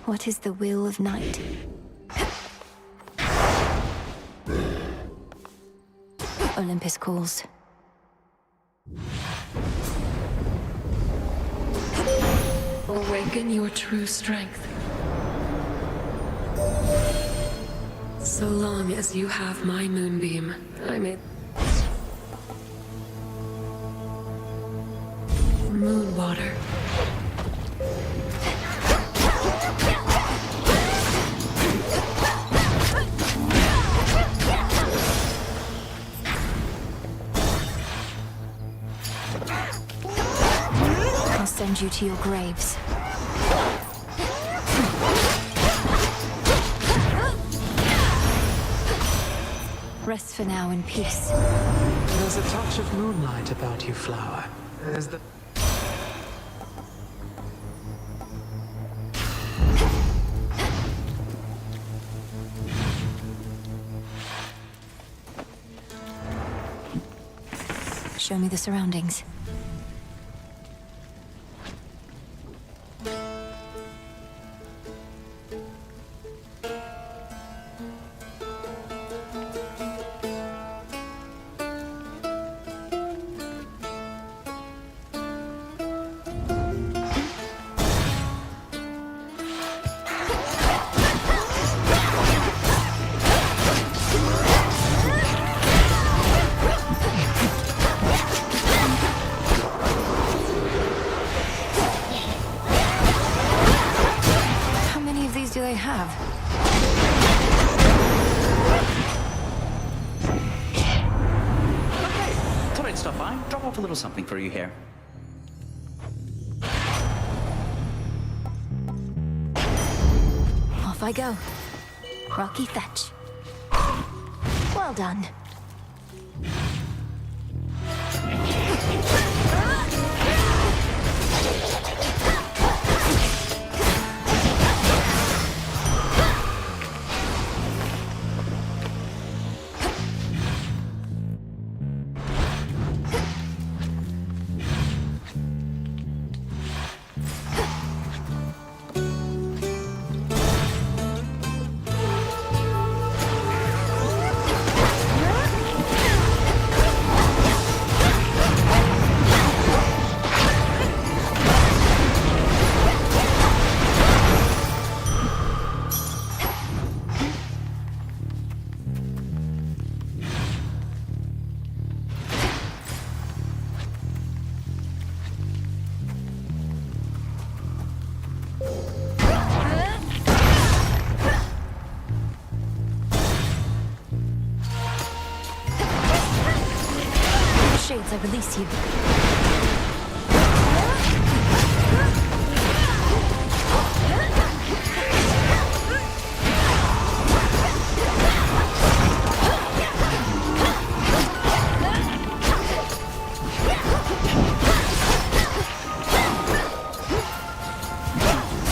What is the will of night? Olympus calls. Awaken your true strength. So long as you have my moonbeam, I may... Moonwater. I'll send you to your graves. Rest for now in peace. There's a touch of moonlight about you, Flower. There's the... Show me the surroundings. Do they have? Okay, thought I'd stop by, drop off a little something for you here. Off I go. Rocky Fetch. Well done. Shades, I release you.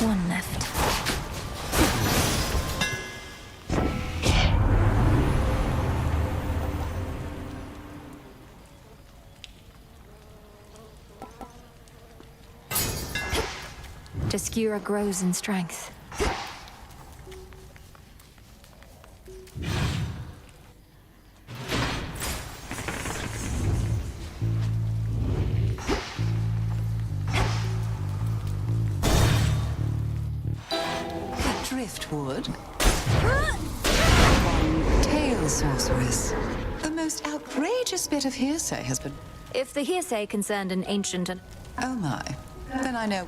One left. Jaskira grows in strength. Driftwood. Tail sorceress. The most outrageous bit of hearsay has been... If the hearsay concerned an ancient and... Oh my. Then I know.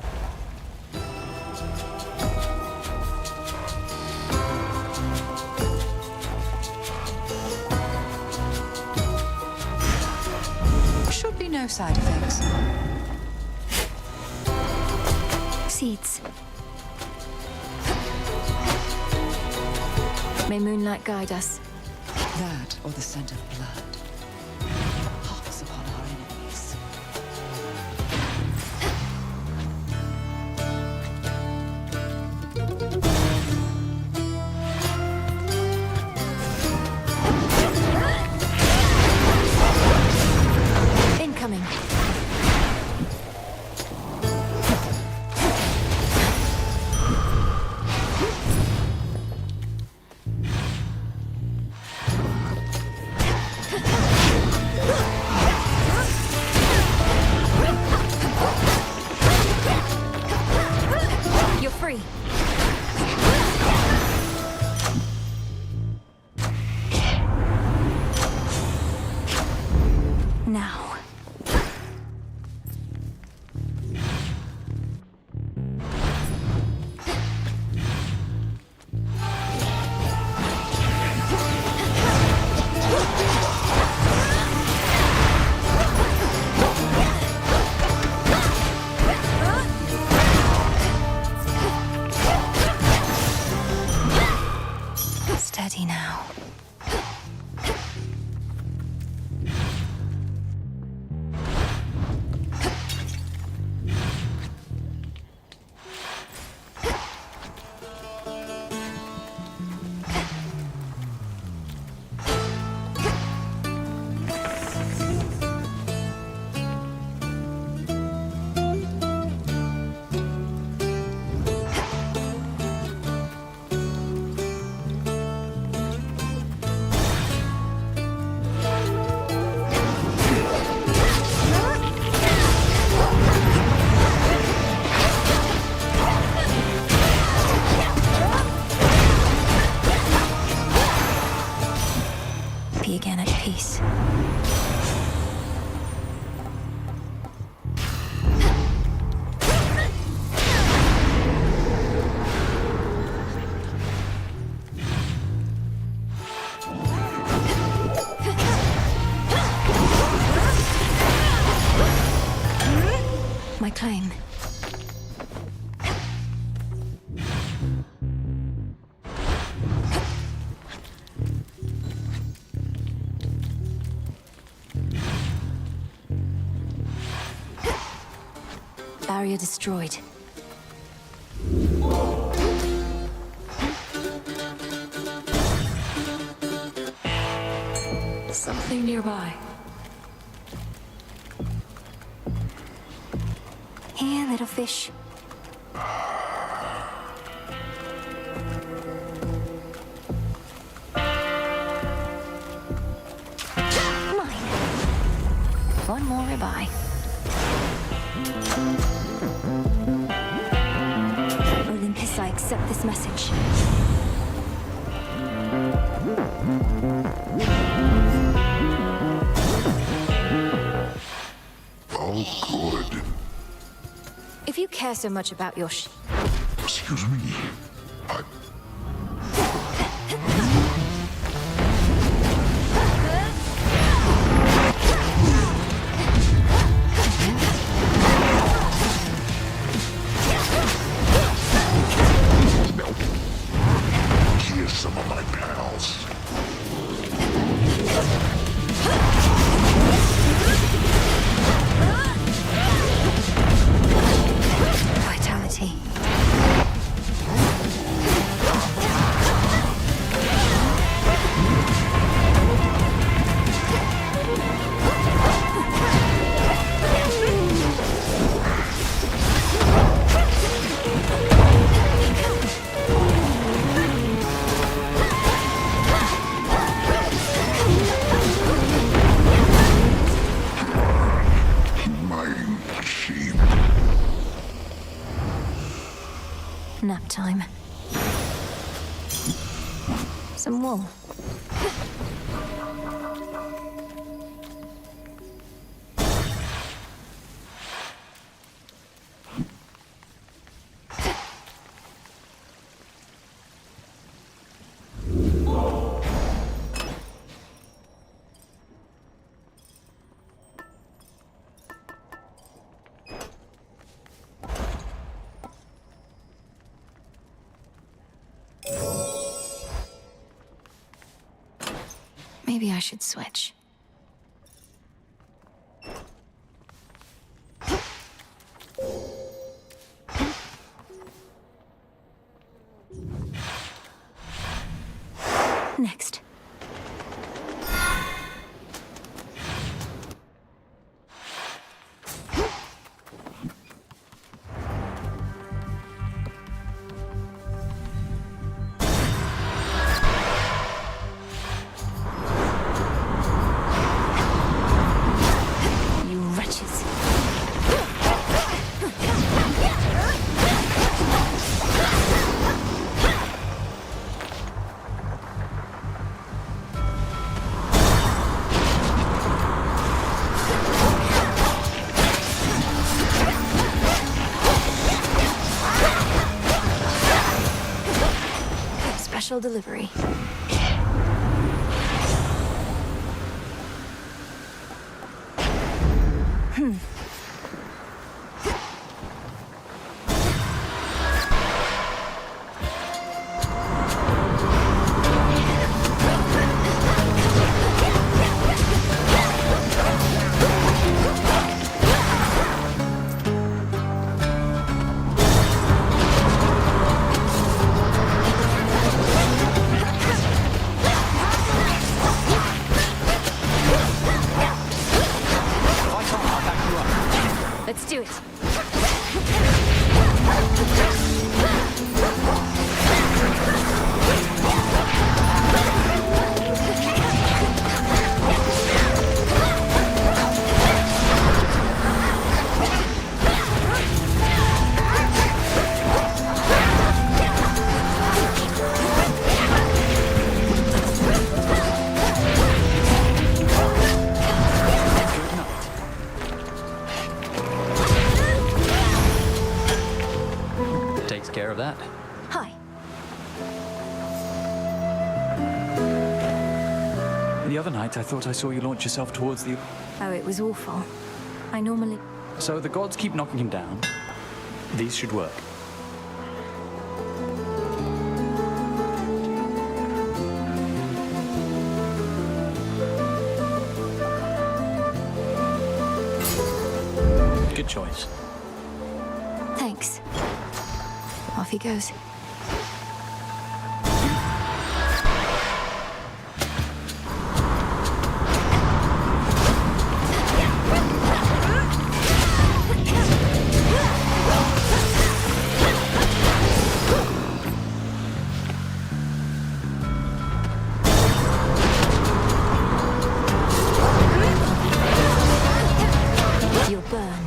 Should be no side effects. Seeds. May moonlight guide us. That or the scent of blood. Hawks upon our enemies. Now. Steady now. Be again at peace. My claim. Barrier destroyed. Something nearby. Here, little fish. Mine. One more ribeye. Olympus, I accept this message. Oh, good. If you care so much about your Excuse me. Here's some of my pals. vitality. Nap time. Some wool. Maybe I should switch. Next. Special delivery. Let's do it. Takes care of that. Hi. The other night, I thought I saw you launch yourself towards the... Oh, it was awful. I normally... So the gods keep knocking him down. These should work. Good choice. Thanks. Off he goes. You'll burn.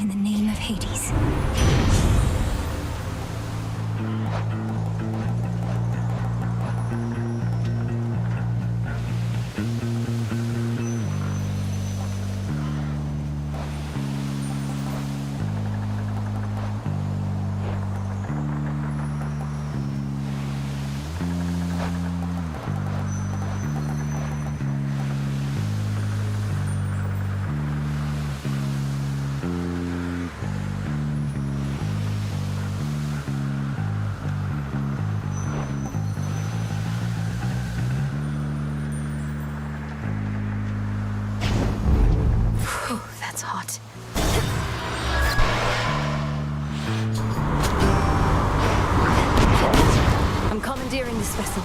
In the name of Hades. Whew, that's hot. I'm commandeering this vessel.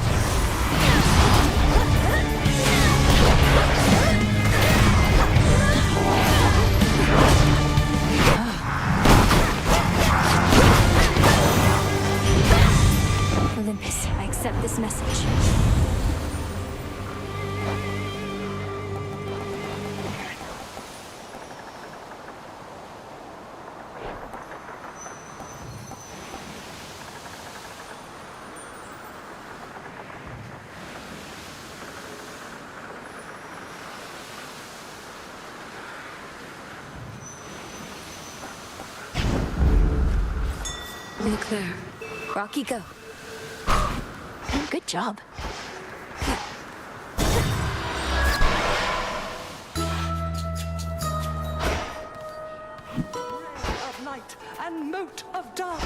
Olympus, I accept this message. Look there. Rocky, go. Good job. Of light and moat of dark.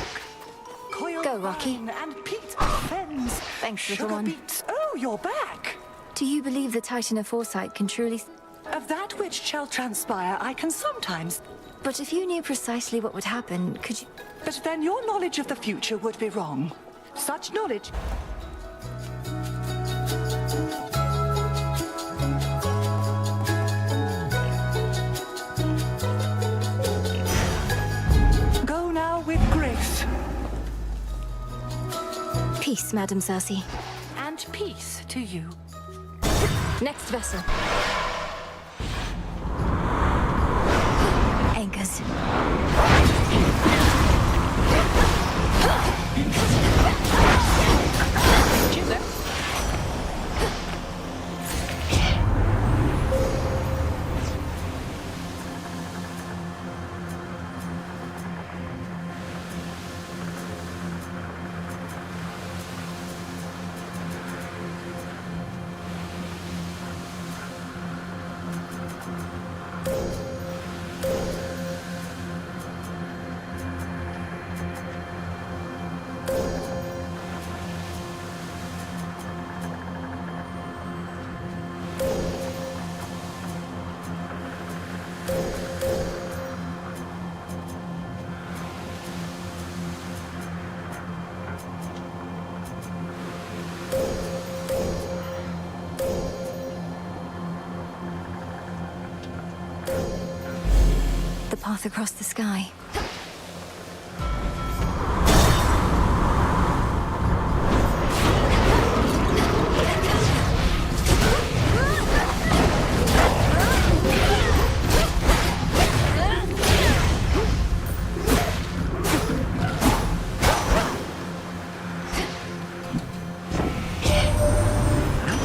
Coil Go, Rocky. vine and peat of fens. Thanks, little Sugar one. beets. Oh, you're back. Do you believe the Titan of Foresight can truly... Of that which shall transpire, I can sometimes. But if you knew precisely what would happen, could you... But then your knowledge of the future would be wrong. Such knowledge. Go now with grace. Peace, Madam Cersei. And peace to you. Next vessel. Anchors. The path across the sky.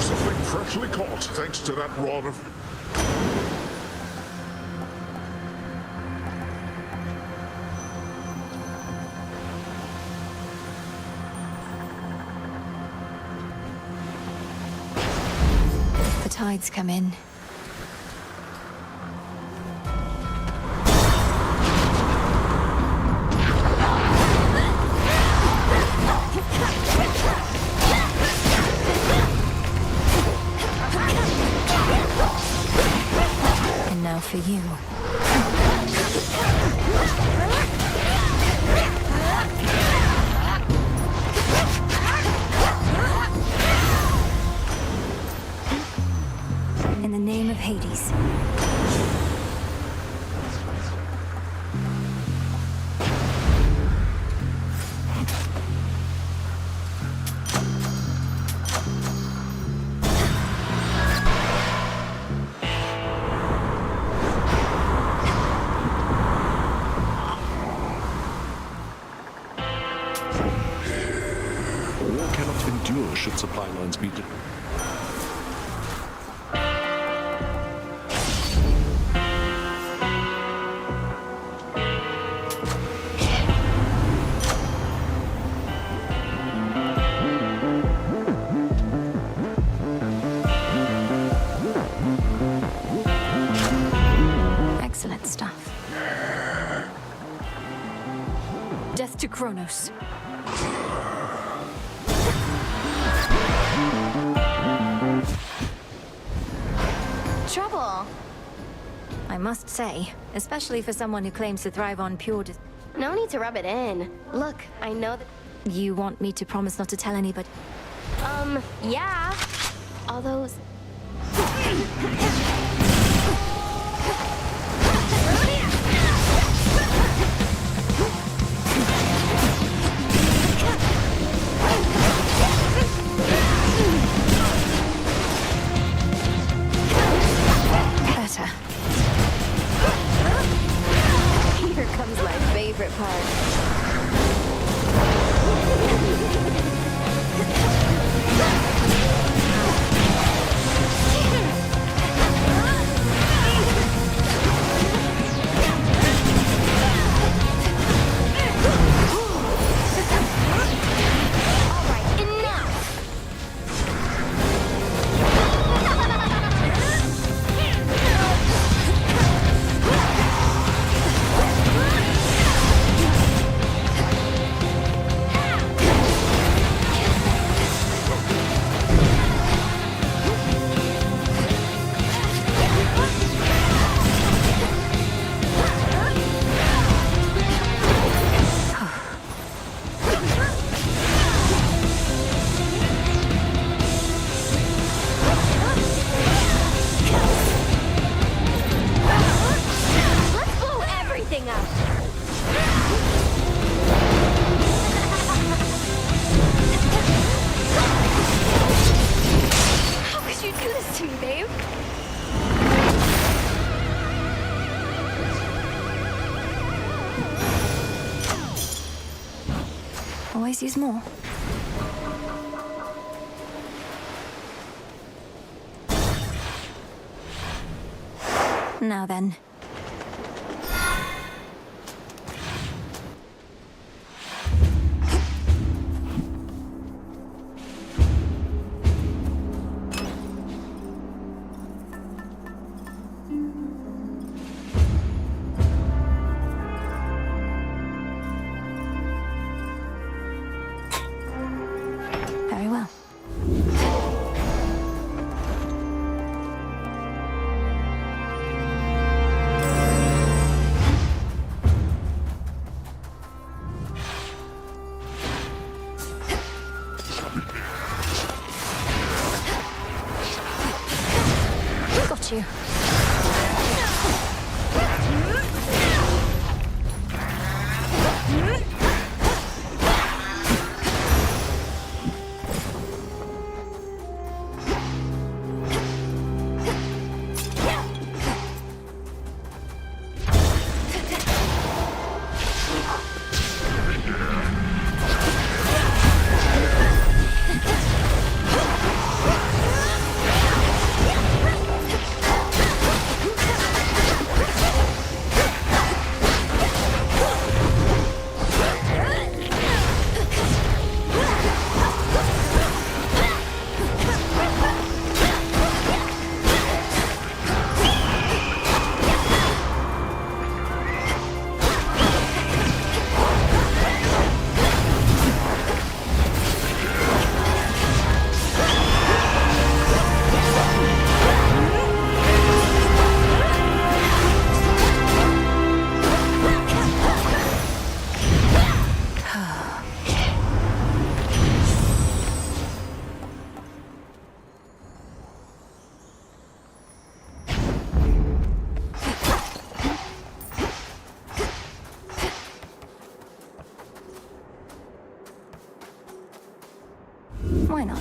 Something freshly caught, thanks to that rod of... The tides come in. And now for you. In the name of Hades. War cannot endure should supply lines be... Excellent stuff. Death to Kronos. Trouble. I must say, especially for someone who claims to thrive on pure No need to rub it in. Look, I know that... You want me to promise not to tell anybody? Yeah. All those... Better. Here comes my favorite part. Always use more. Now then. got you. Why not?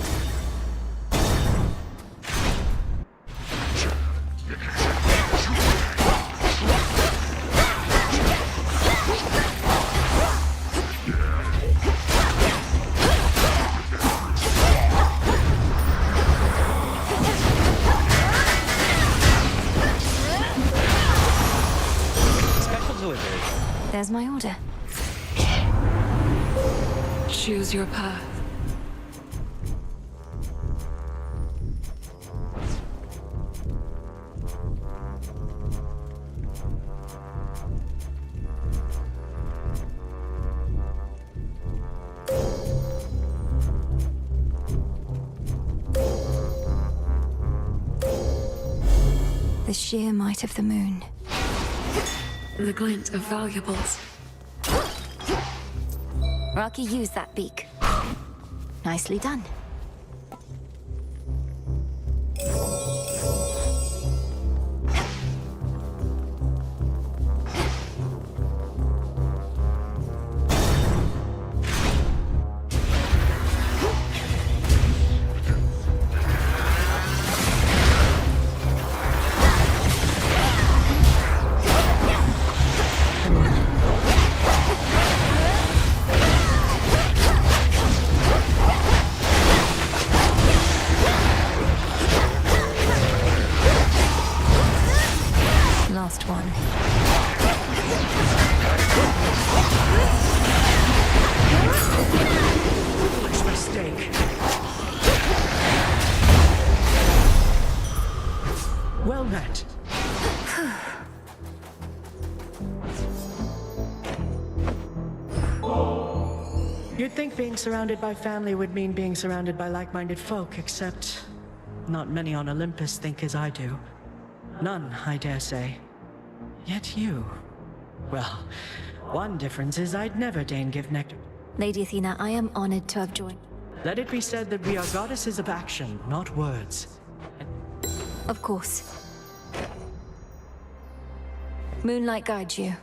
Special delivery. There's my order. Choose your path. The sheer might of the moon. The glint of valuables. Rocky, use that beak. Nicely done. Last one. Foolish mistake. Well met. You'd think being surrounded by family would mean being surrounded by like-minded folk, except not many on Olympus think as I do. None, I dare say. Yet you... Well, one difference is I'd never deign give nectar. Lady Athena, I am honored to have joined. Let it be said that we are goddesses of action, not words. Of course. Moonlight guides you.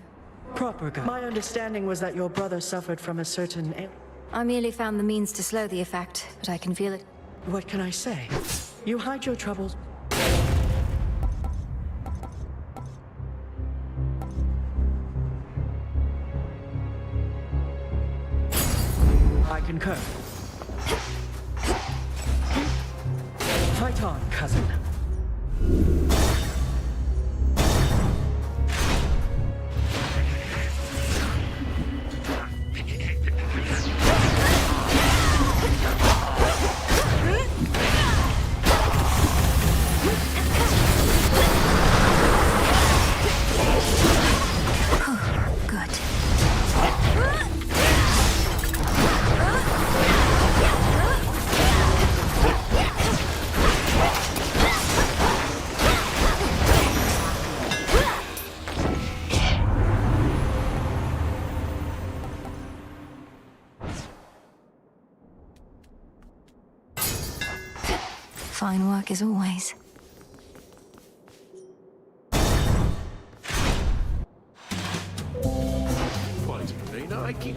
Proper guide. My understanding was that your brother suffered from a certain I merely found the means to slow the effect, but I can feel it. What can I say? You hide your troubles. I concur. Fight on, cousin. Good. Fine work as always.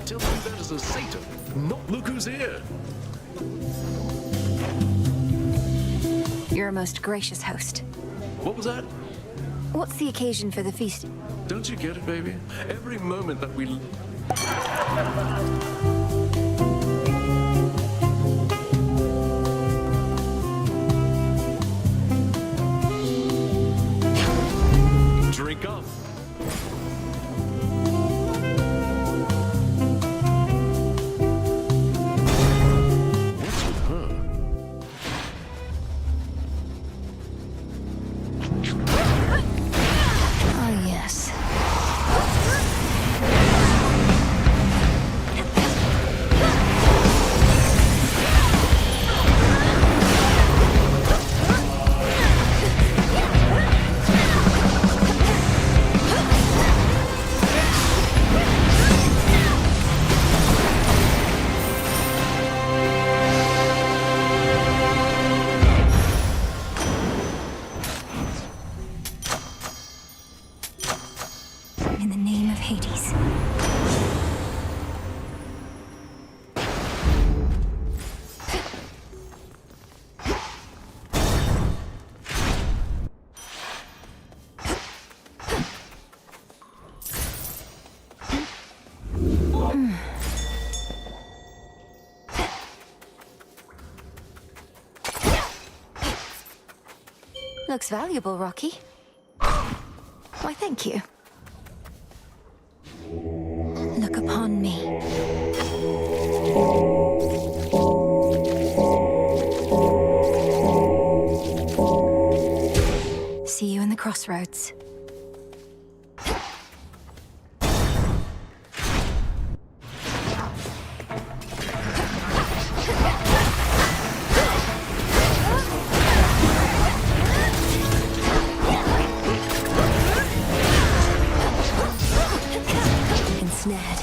Tell me that is a Satan. Not look who's here. You're a most gracious host. What was that? What's the occasion for the feast? Don't you get it, baby? Every moment that we... Drink up. What's with her? Oh, yes. In the name of Hades. Looks valuable, Rocky. Why, thank you. Look upon me. See you in the crossroads. Ensnared.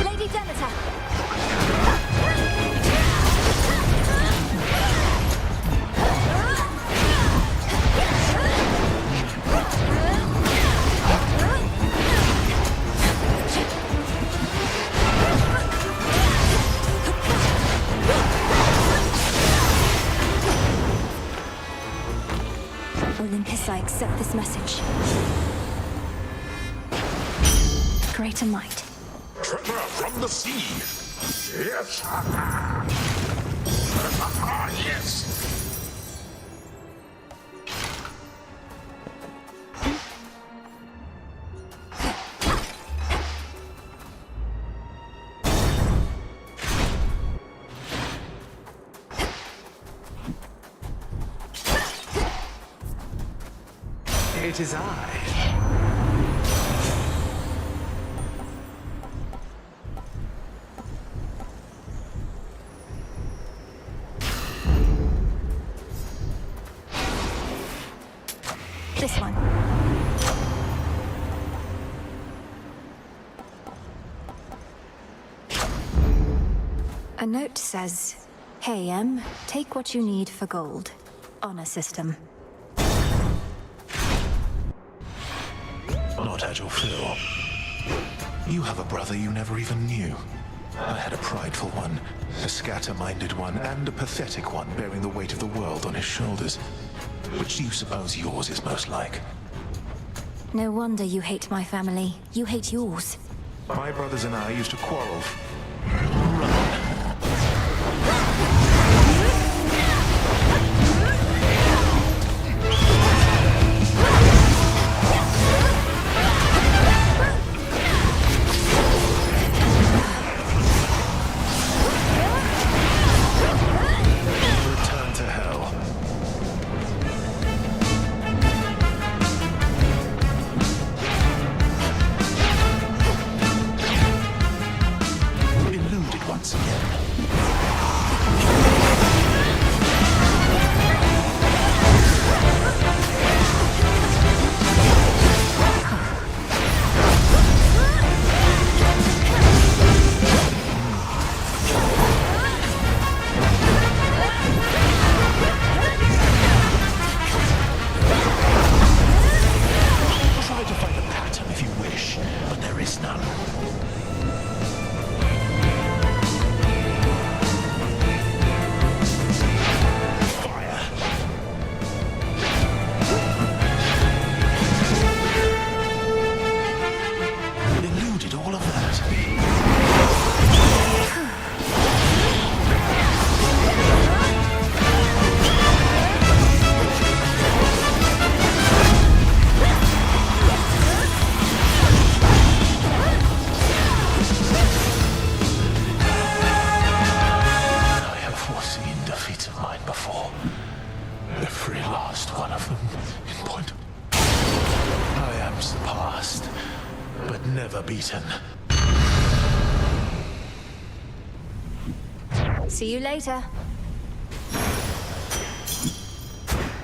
Lady Demeter! Olympus, I accept this message. Greater might. Tremor from the sea. Yes. Yes. It is I. This one. A note says, "Hey, M, take what you need for gold. Honor system." Not had your fill. You have a brother you never even knew. I had a prideful one, a scatter-minded one, and a pathetic one bearing the weight of the world on his shoulders. Which do you suppose yours is most like? No wonder you hate my family. You hate yours. My brothers and I used to quarrel. Return to hell. beaten. See you later.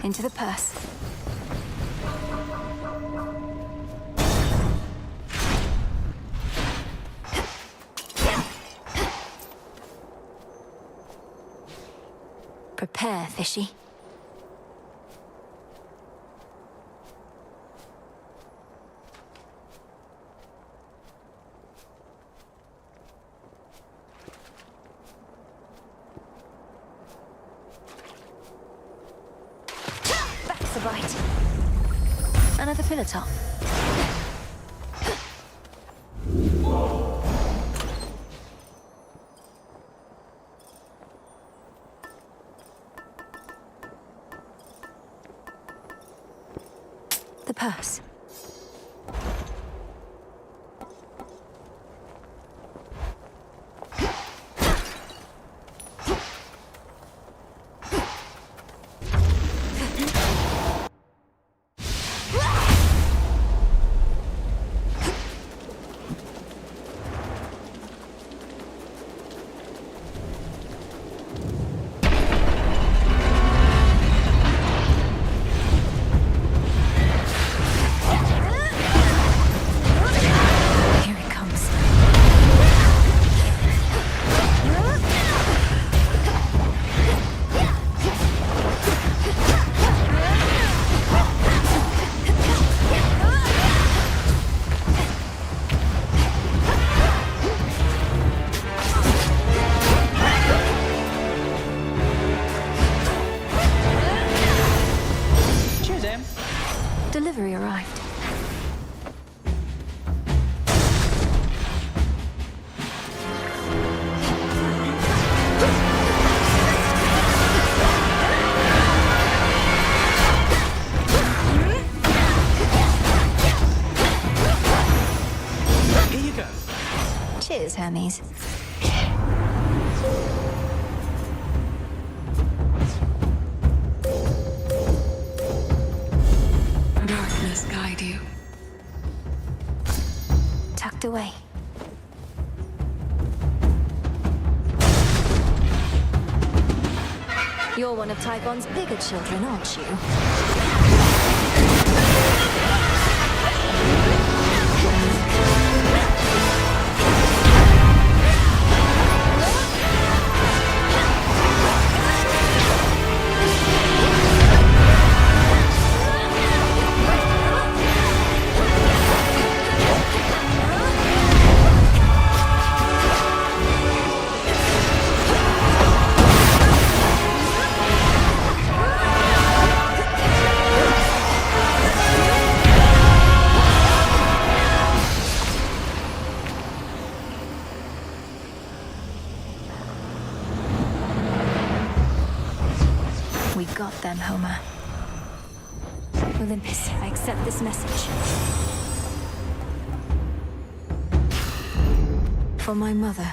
Into the purse. Prepare, fishy. That's a bite. Another pillar top. The purse. Here it comes. Cheers, Em. Delivery arrived. Here you go. Cheers, Hermes. Darkness guide you. Tucked away. You're one of Typhon's bigger children, aren't you? We got them, Homer. Olympus, I accept this message. For my mother.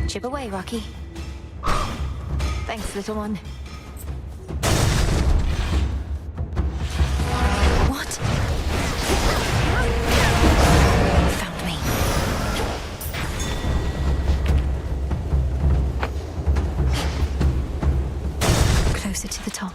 Chip away, Rocky. Thanks, little one. What? Found me. Closer to the top.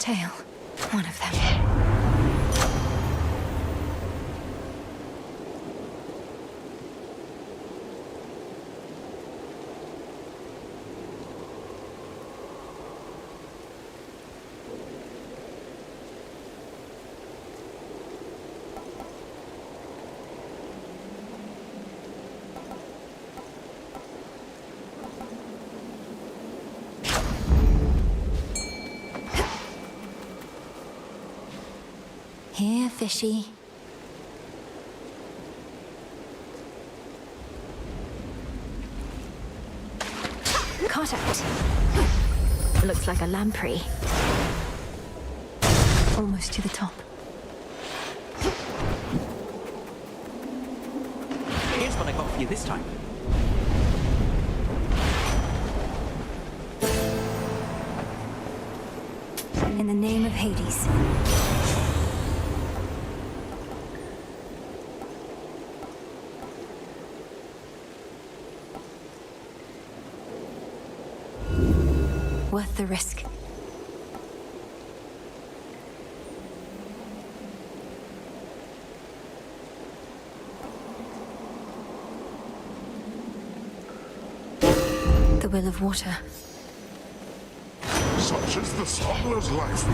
tale. One of them. Here, fishy. Caught out. Looks like a lamprey. Almost to the top. Here's what I got for you this time. In the name of Hades. Worth the risk. The will of water. Such is the smuggler's life.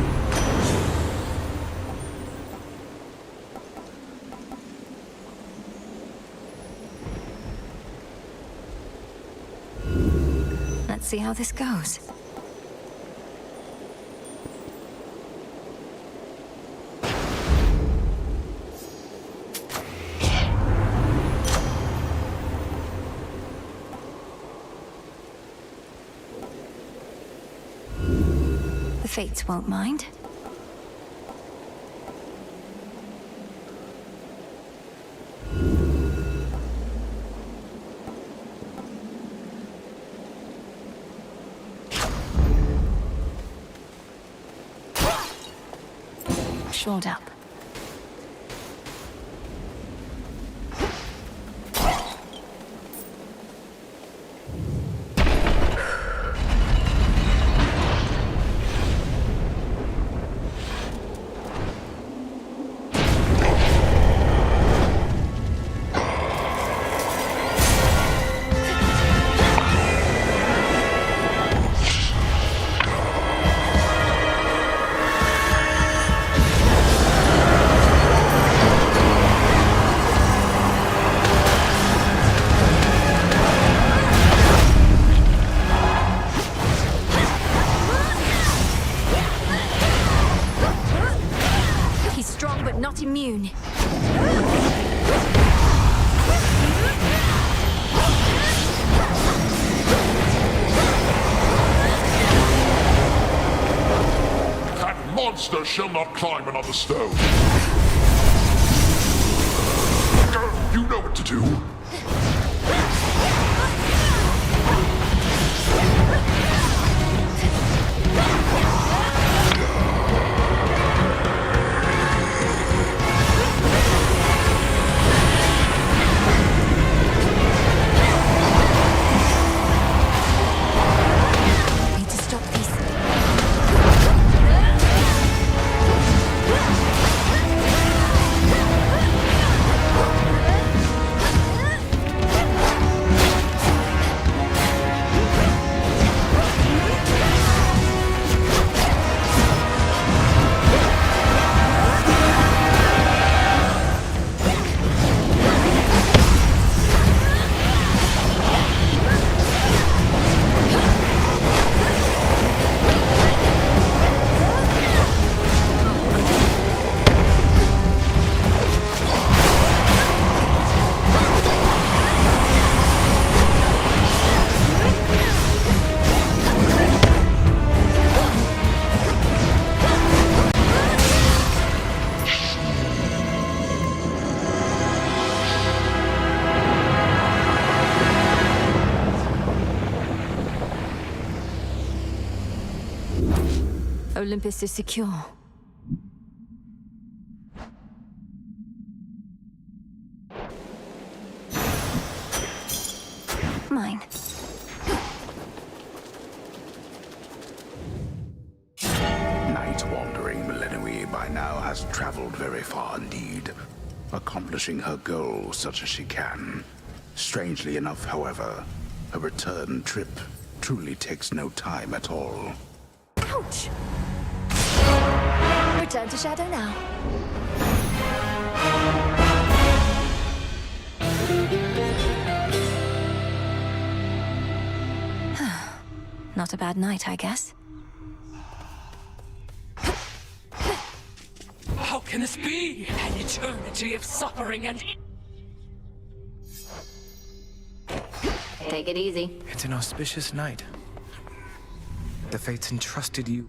Let's see how this goes. The Fates won't mind. Shored up. Not immune. That monster shall not climb another stone. Girl, you know what to do. Olympus is secure. Mine. Night One. by now has traveled very far indeed, accomplishing her goal such as she can. Strangely enough, however, a return trip truly takes no time at all. Ouch! Return to Shadow now. Not a bad night, I guess. How can this be? An eternity of suffering and... Take it easy. It's an auspicious night. The fates entrusted you.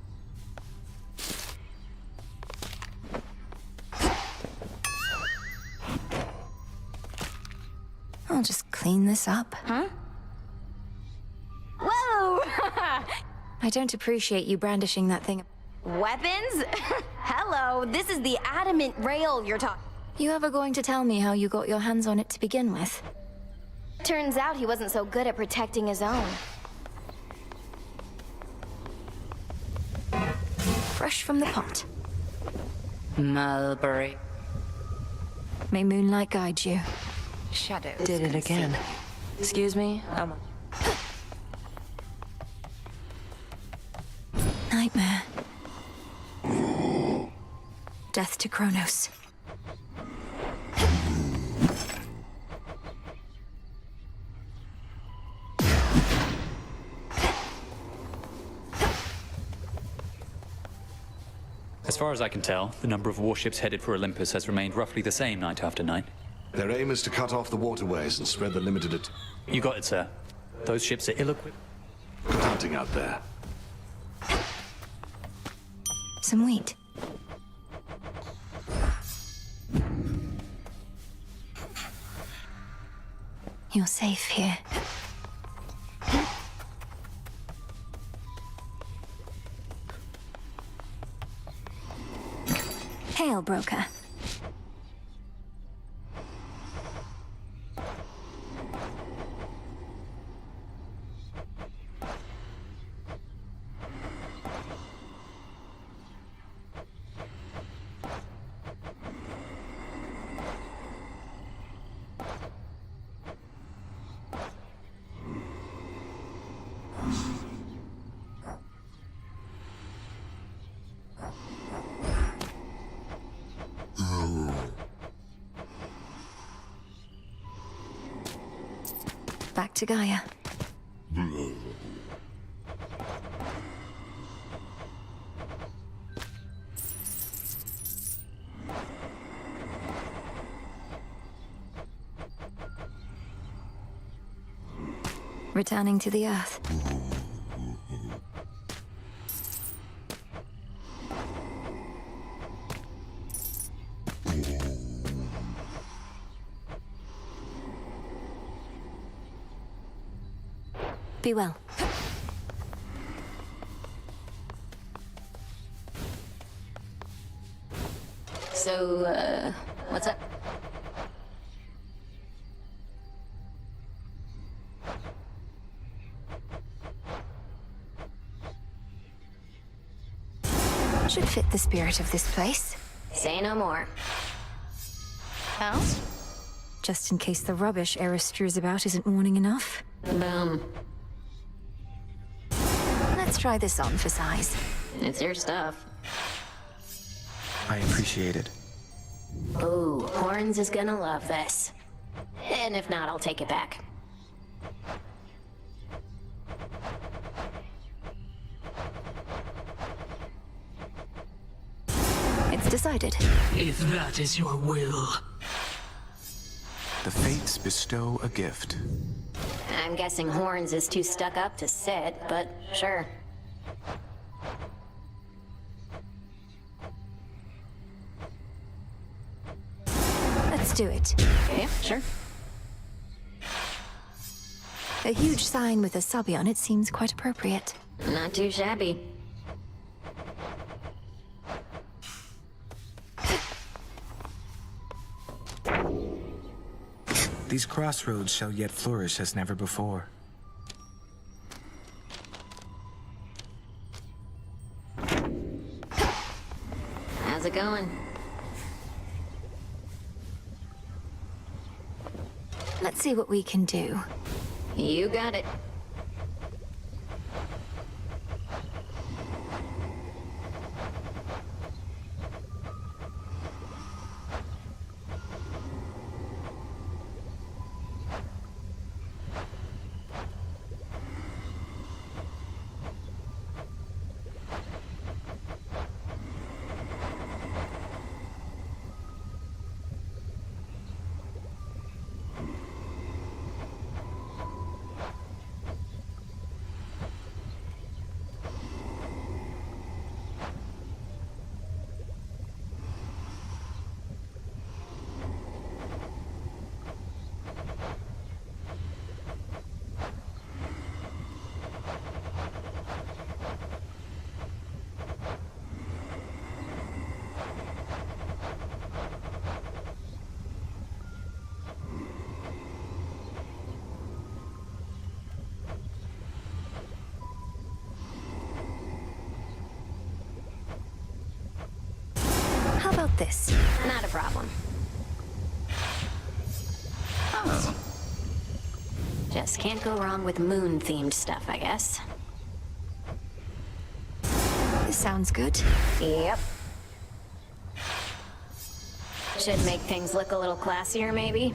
I'll just clean this up. Huh? Whoa! I don't appreciate you brandishing that thing. Weapons? Hello, this is the adamant rail you're talking. You ever going to tell me how you got your hands on it to begin with? Turns out he wasn't so good at protecting his own. Fresh from the pot. Mulberry. May moonlight guide you. Shadow. Did it again. Excuse me? Nightmare. Death to Kronos. As far as I can tell, the number of warships headed for Olympus has remained roughly the same night after night. Their aim is to cut off the waterways and spread the limited You got it, sir. Those ships are ill-equipped. Good hunting out there. Some wheat. You're safe here. Hail, broker. Back to Gaia. Returning to the Earth. Be well. So, what's up? Should fit the spirit of this place. Say no more. Else? Just in case the rubbish Eris strews about isn't warning enough. Boom. Let's try this on for size. It's your stuff. I appreciate it. Ooh, Horns is gonna love this. And if not, I'll take it back. It's decided. If that is your will. The fates bestow a gift. I'm guessing Horns is too stuck up to sit, but sure. Let's do it. Okay, sure. A huge sign with a subby on it seems quite appropriate. Not too shabby. These crossroads shall yet flourish as never before. How's it going? Let's see what we can do. You got it. How about this? Not a problem. Oh. Just can't go wrong with moon-themed stuff, I guess. This sounds good. Yep. Should make things look a little classier, maybe?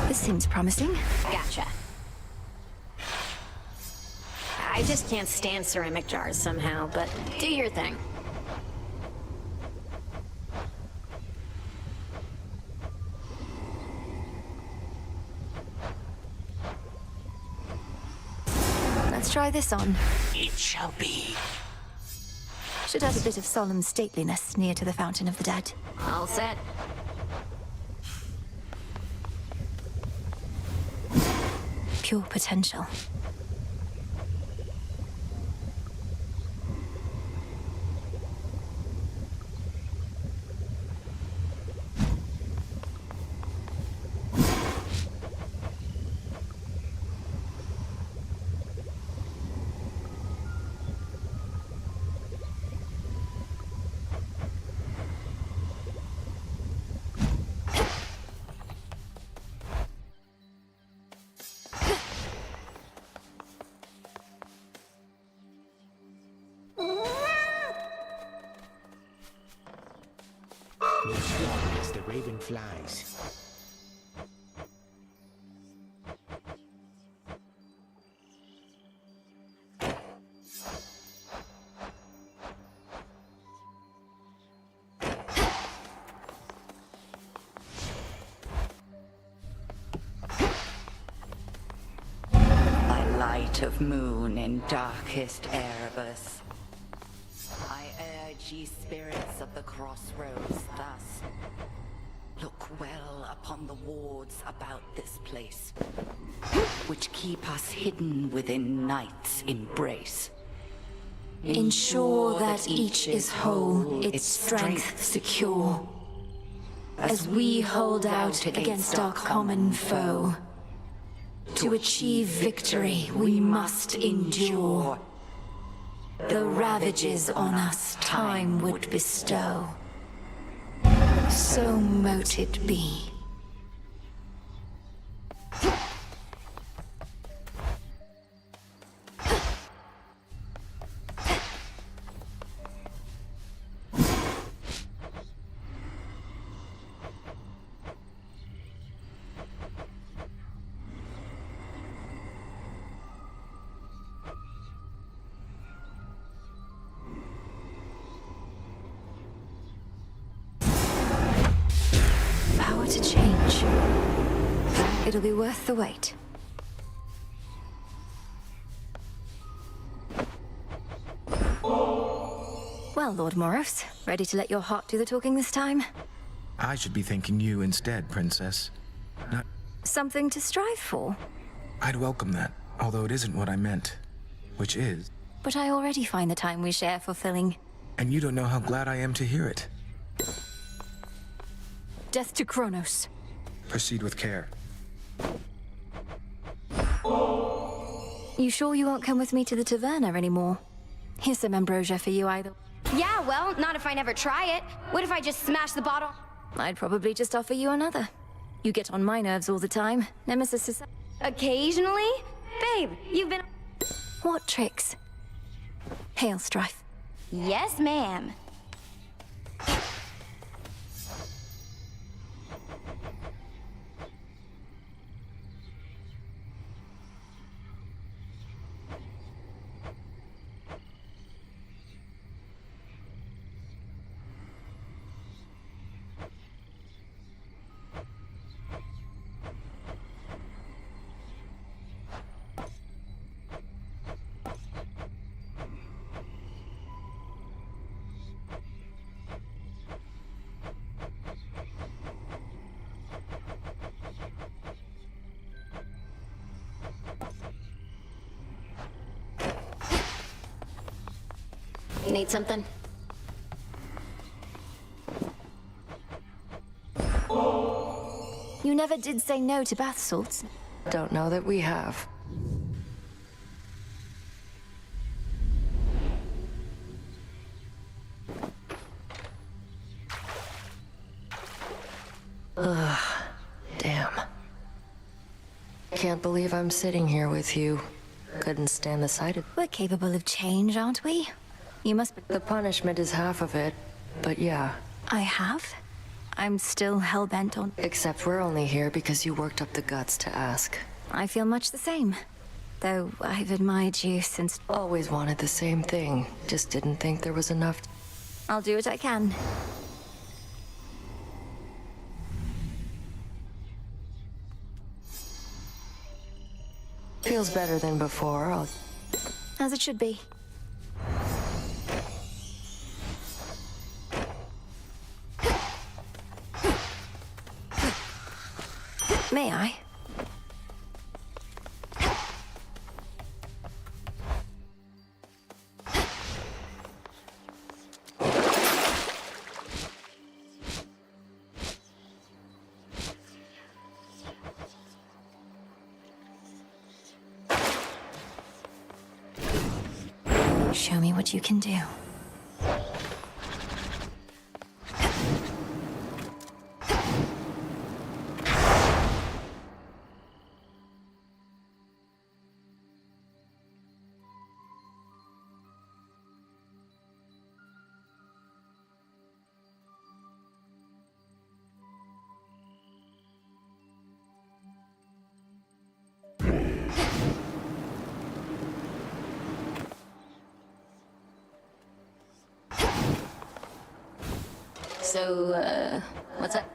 This seems promising. Gotcha. I just can't stand ceramic jars somehow, but do your thing. Let's try this on. It shall be. Should add a bit of solemn stateliness near to the Fountain of the Dead. All set. Pure potential. No strong as the raven flies. By light of moon in darkest Erebus, I urge ye spirits of the crossroads thus. Look well upon the wards about this place, which keep us hidden within night's embrace. Ensure that each is whole, its strength secure, as we hold out against our common foe. To achieve victory, we must endure the ravages on us time would bestow. So mote it be. Power to change. It'll be worth the wait. Well, Lord Moros, ready to let your heart do the talking this time? I should be thanking you instead, Princess. Not... Something to strive for. I'd welcome that, although it isn't what I meant. Which is... But I already find the time we share fulfilling. And you don't know how glad I am to hear it. Death to Kronos. Proceed with care. You sure you won't come with me to the taverna anymore? Here's some ambrosia for you either. Yeah, well, not if I never try it. What if I just smash the bottle? I'd probably just offer you another. You get on my nerves all the time. Nemesis is... Occasionally? Babe, you've been... What tricks? Hail, Strife. Yes, ma'am. You need something? You never did say no to bath salts. Don't know that we have. Ugh. Damn. Can't believe I'm sitting here with you. Couldn't stand the sight of... We're capable of change, aren't we? You must be... The punishment is half of it, but yeah. I have? I'm still hell-bent on... Except we're only here because you worked up the guts to ask. I feel much the same. Though I've admired you since... Always wanted the same thing. Just didn't think there was enough... I'll do what I can. Feels better than before. As it should be. May I? Show me what you can do. So, what's up?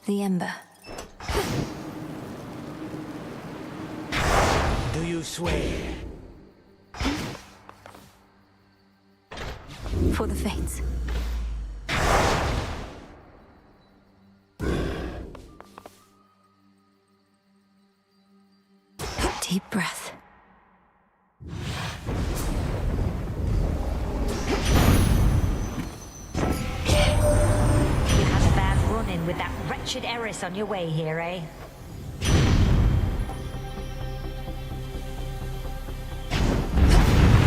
The Ember. Do you swear? For the Fates. Deep breath. You had a bad run-in with that wretched Eris on your way here, eh?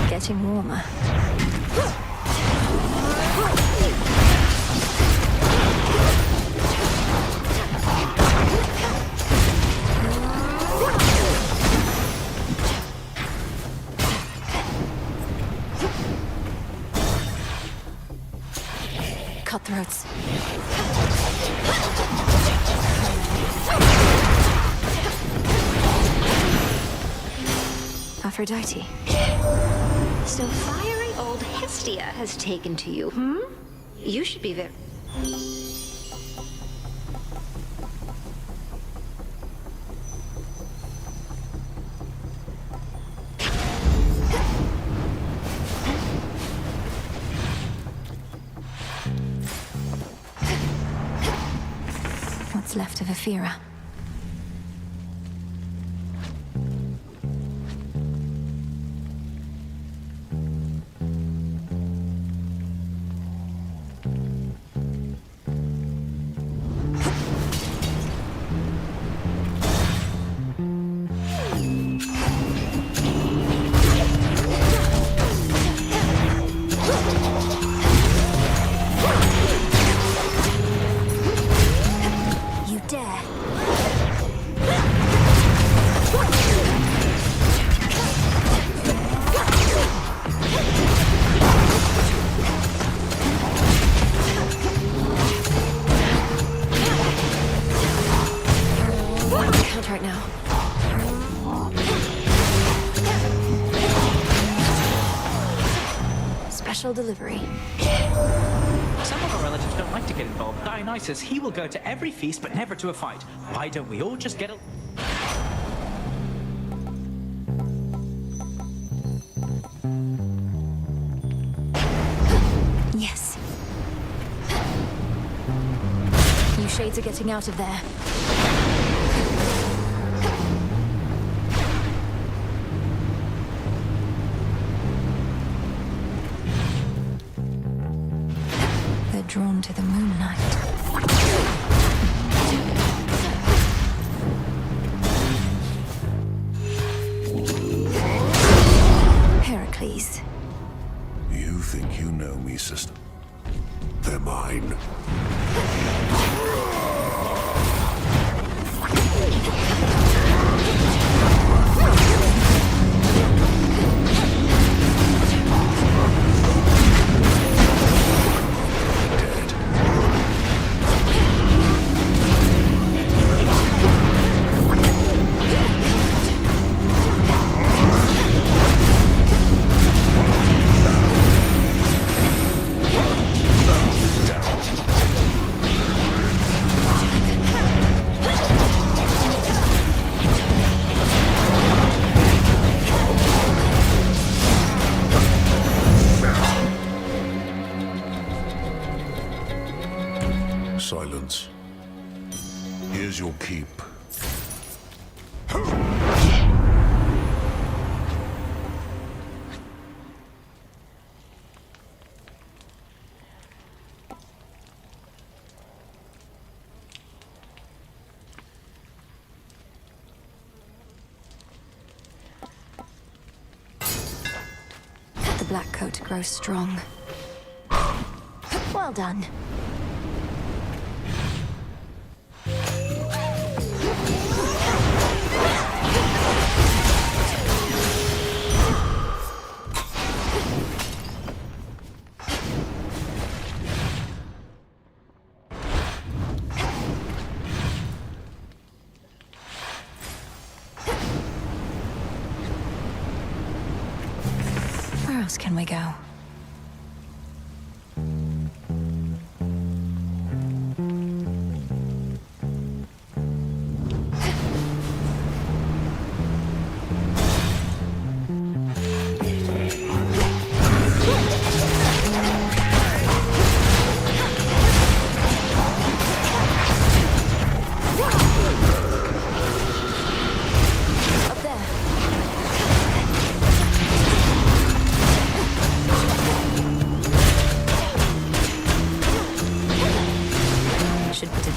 Getting warmer. Cutthroats. Aphrodite. So fiery old Hestia has taken to you, hmm? You should be very... What's left of Aphira? Delivery. Some of our relatives don't like to get involved. Dionysus, he will go to every feast but never to a fight. Why don't we all just get a... Yes. You shades are getting out of there. Drawn to the moonlight. Heracles. You think you know me, sister? They're mine. Silence. Here's your keep. The black coat grows strong. Well done. Where else can we go?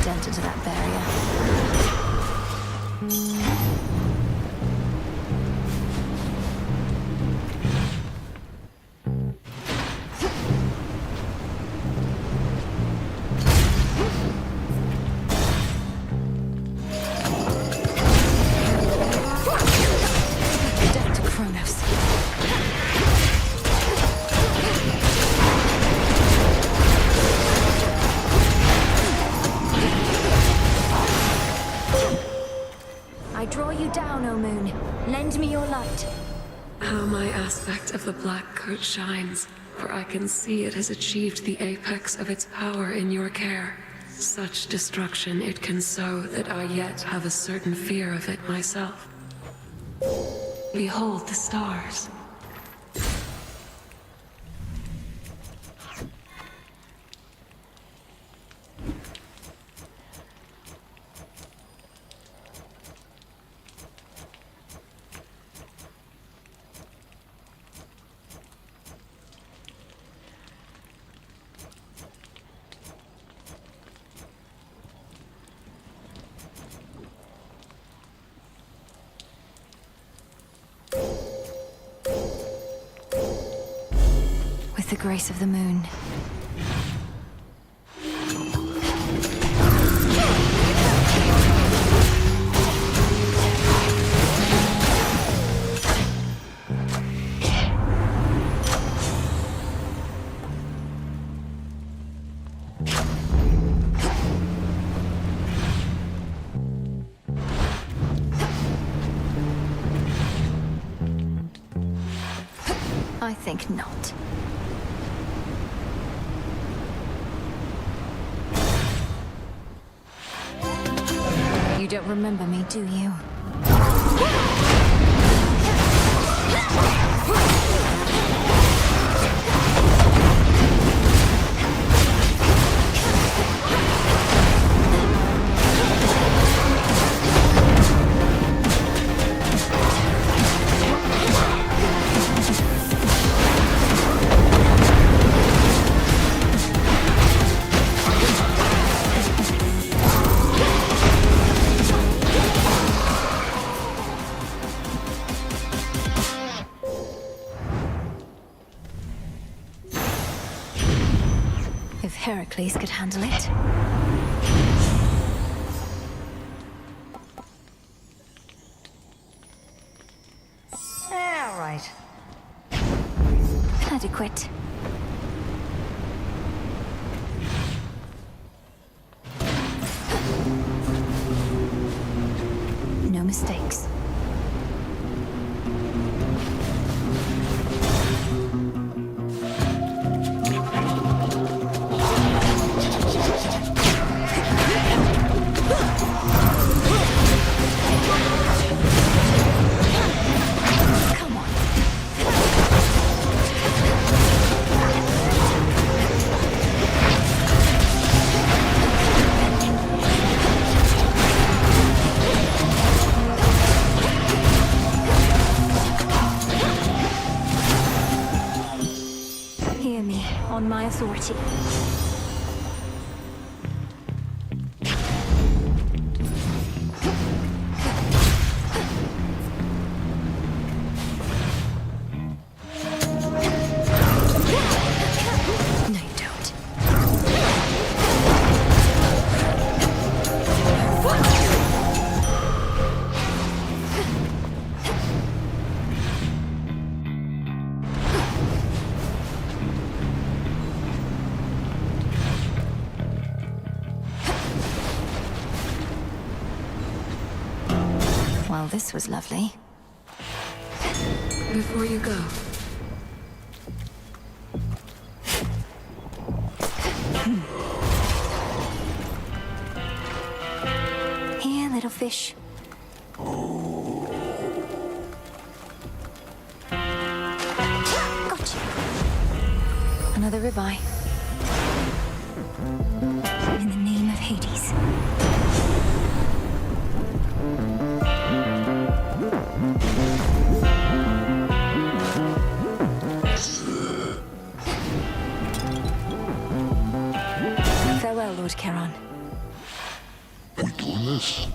dent into that barrier. Death to Kronos. I draw you down, O moon. Lend me your light. How my aspect of the black coat shines, for I can see it has achieved the apex of its power in your care. Such destruction it can sow that I yet have a certain fear of it myself. Behold the stars. With the grace of the moon. I think not. You don't remember me, do you? If Heracles could handle it. All right. Adequate. No mistakes. Hear me, on my authority. No, you don't. Well, this was lovely. Before you go, Here, little fish. Gotcha. Another ribeye. In the name of Hades. Farewell, Lord Charon. We doing this?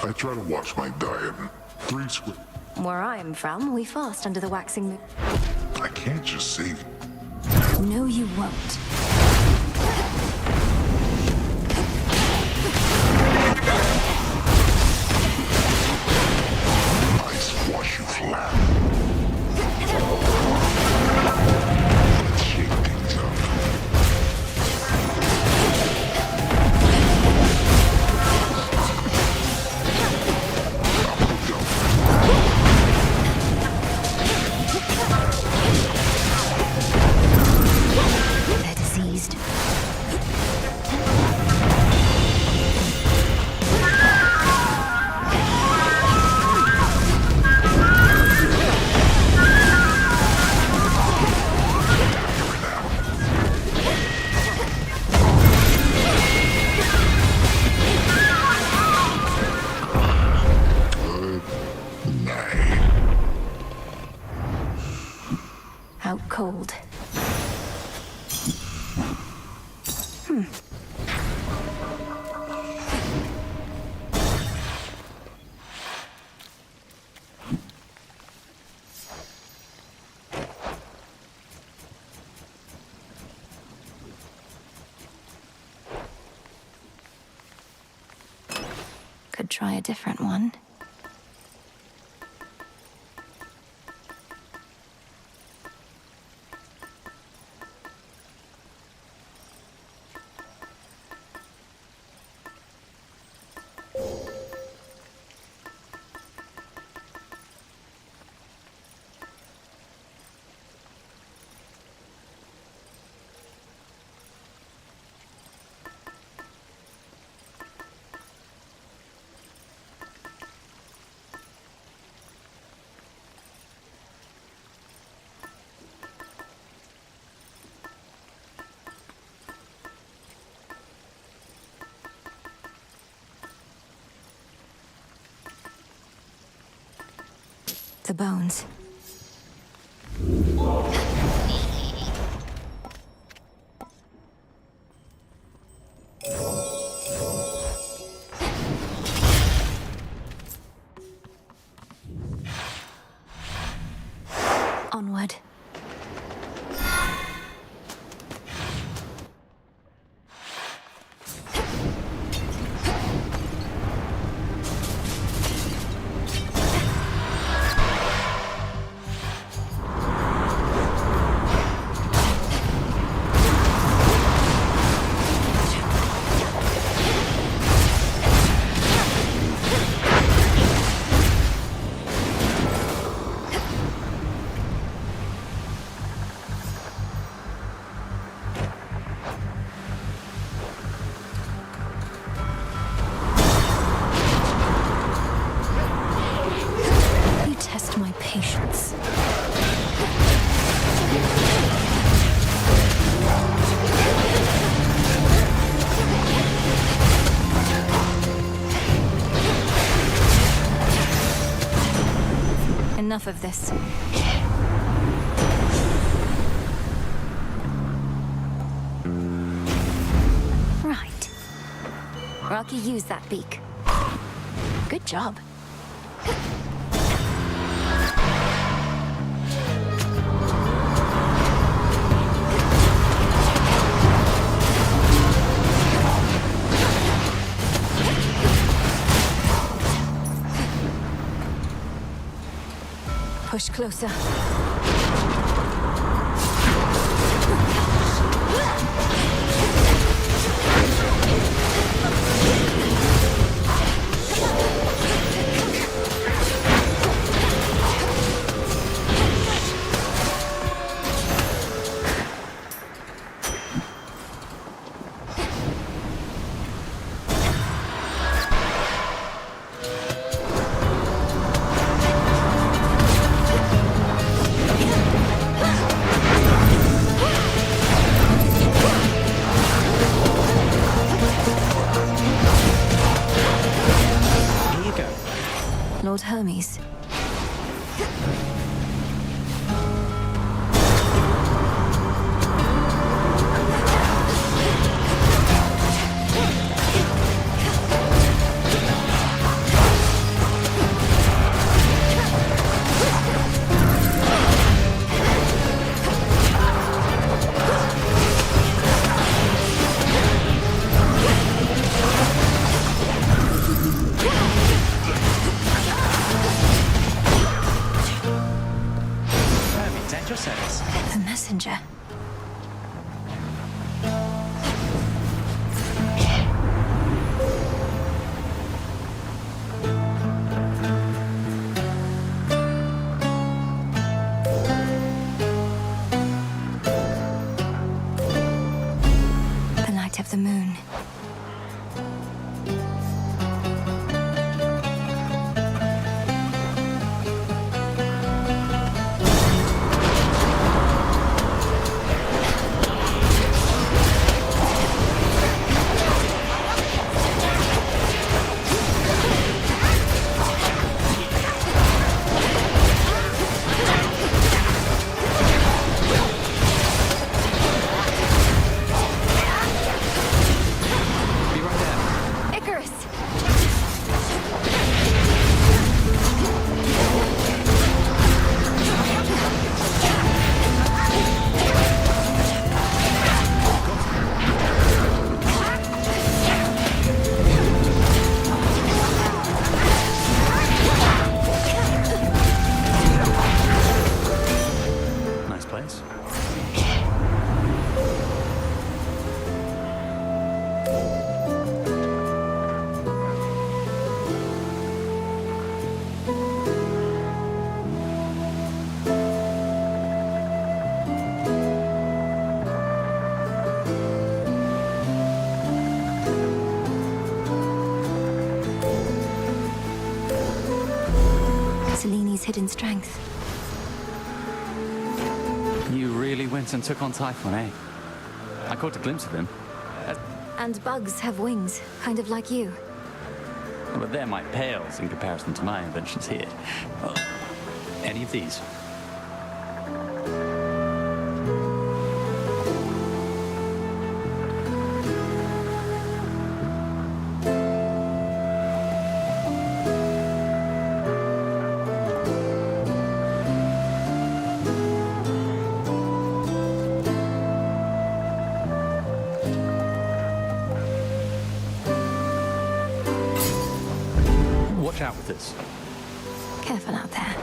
I try to watch my diet. 3 square. Where I'm from, we fast under the waxing moon. I can't just say. No, you won't. I squash you flat. Let's shake things up. They're diseased. Out cold. Could try a different one. The bones. Onward. My patience. Enough of this. Right. Rocky, use that beak. Good job. Push closer. Lord Hermes. light of the moon. Seleni's hidden strength. You really went and took on Typhon, eh? I caught a glimpse of him. And bugs have wings, kind of like you. But they're my pales in comparison to my inventions here. Oh, any of these? Watch out with this. Careful out there.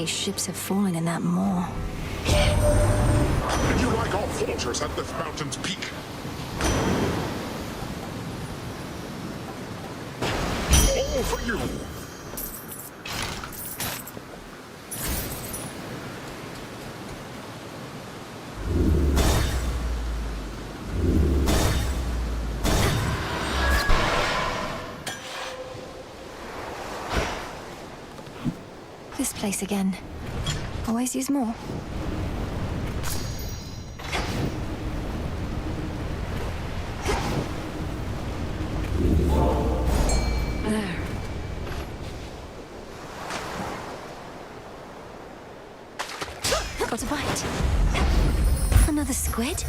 Ships have fallen in that maw. And you like our fortress at this mountain's peak? All for you! This place again. Always use more. There. Got a bite. Another squid?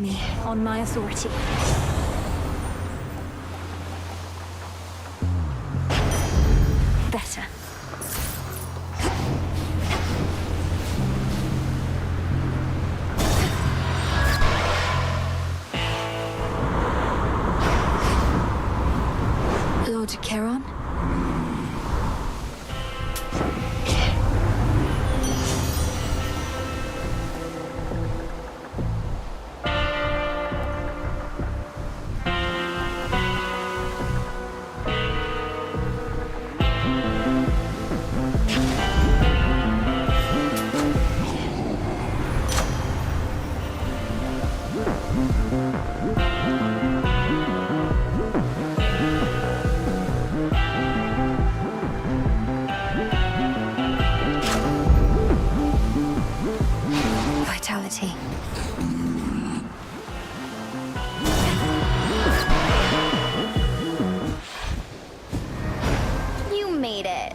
me on my authority. Better. Lord Charon? Vitality. You made it.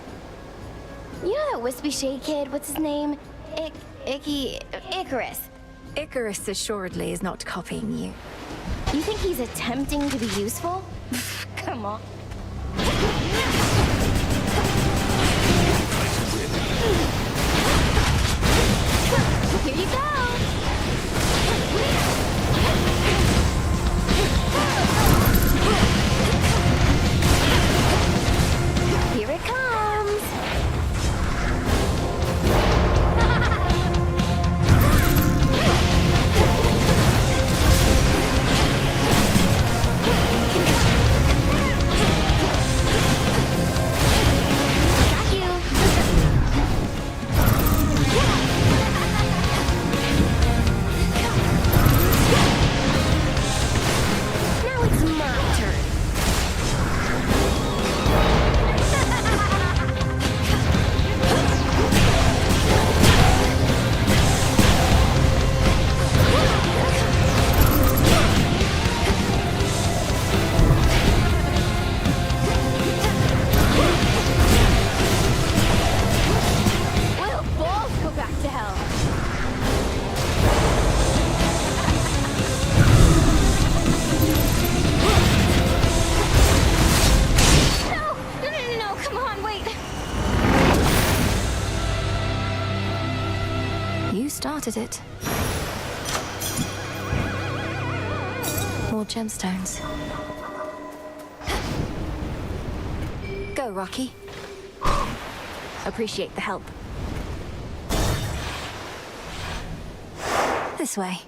You know that wispy shade kid? What's his name? Icarus. Icarus assuredly is not copying you. You think he's attempting to be useful? Come on. Here you go. Here it comes. Got you. Now it's my turn. We'll both go back to hell. No, come on, wait. You started it. More gemstones. Go, Rocky. Appreciate the help. This way.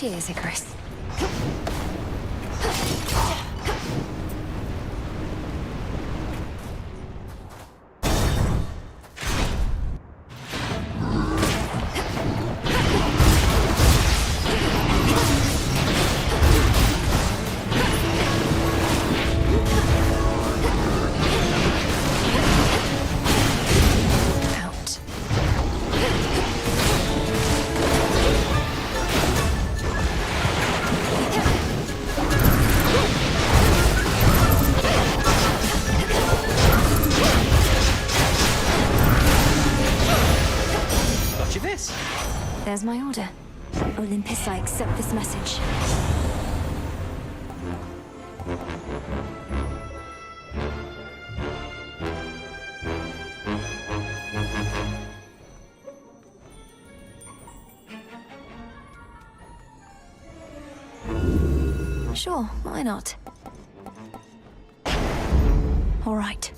Cheers, Icarus. There's my order. Olympus, I accept this message. Sure, why not? All right.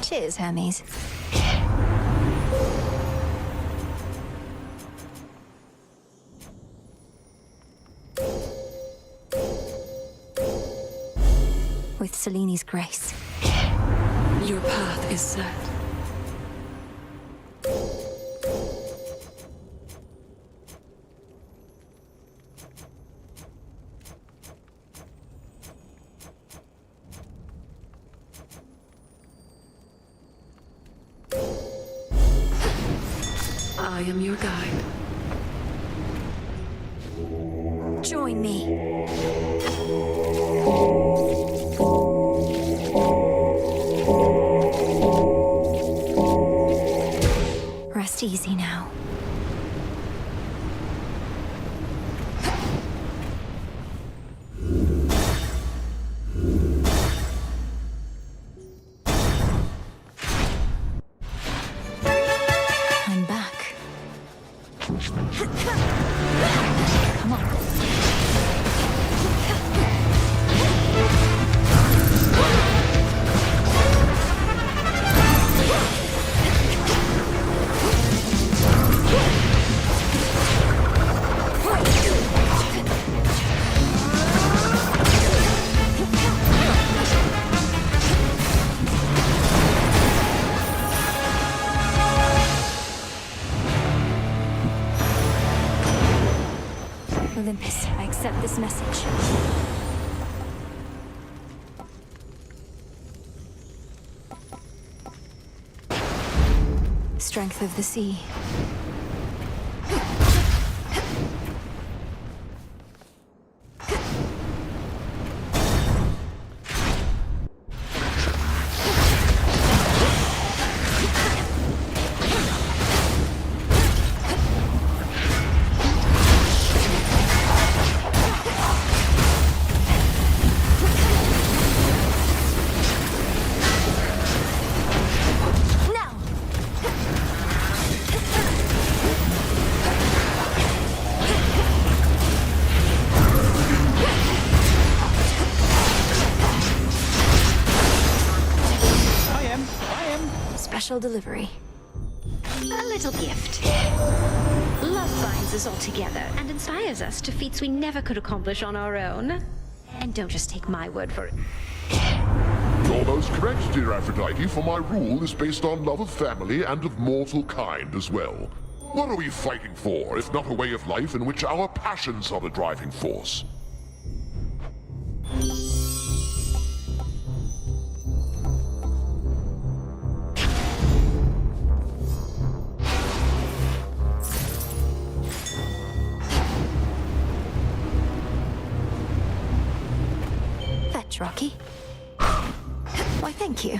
Cheers, Hermes. With Selene's grace. Your path is set. I am your guide. Join me. Rest easy now. I'm back. Come on. Olympus, I accept this message. Strength of the sea. Special delivery. A little gift. Love binds us all together and inspires us to feats we never could accomplish on our own. And don't just take my word for it. Your almost correct, dear Aphrodite, for my rule is based on love of family and of mortal kind as well. What are we fighting for, if not a way of life in which our passions are the driving force? Fetch, Rocky. Why, thank you.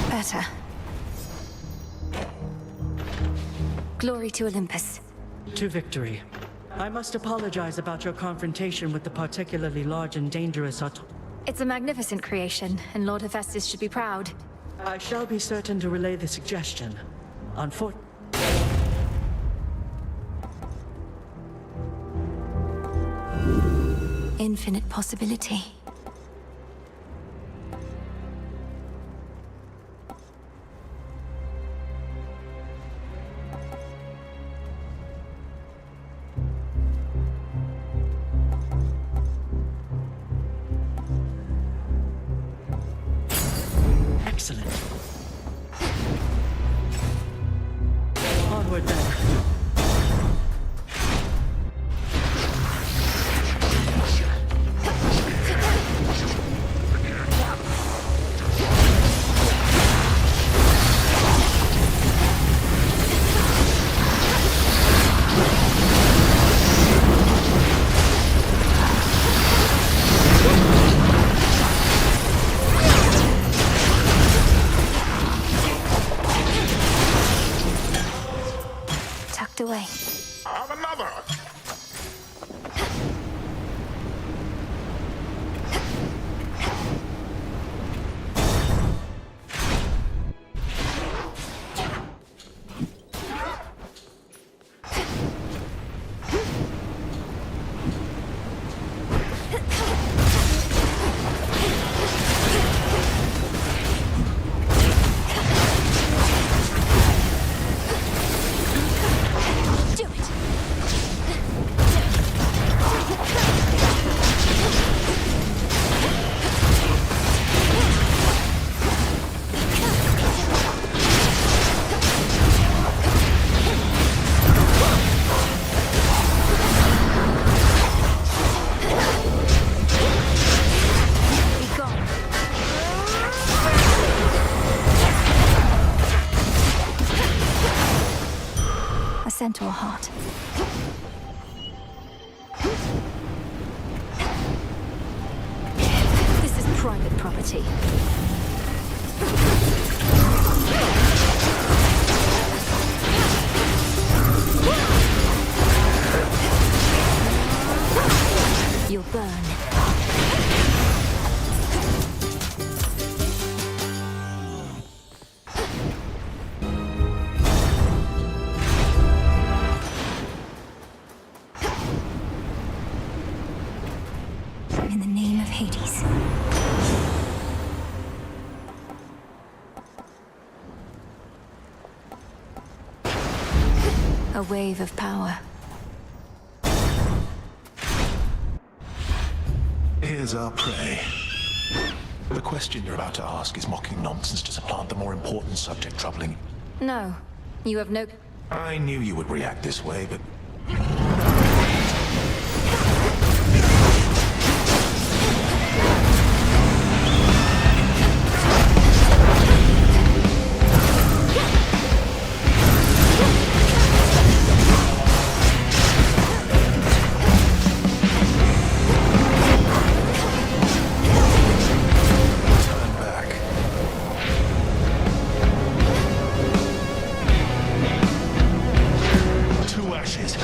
Better. Glory to Olympus. To victory. I must apologize about your confrontation with the particularly large and dangerous It's a magnificent creation, and Lord Hephaestus should be proud. I shall be certain to relay the suggestion. Infinite possibility. Excellent. Onward then. Tucked away. Have another! Centaur heart. This is private property. You'll burn. In the name of Hades. A wave of power. Here's our prey. The question you're about to ask is mocking nonsense to supplant the more important subject troubling. No, you have no... I knew you would react this way, but... Ashes.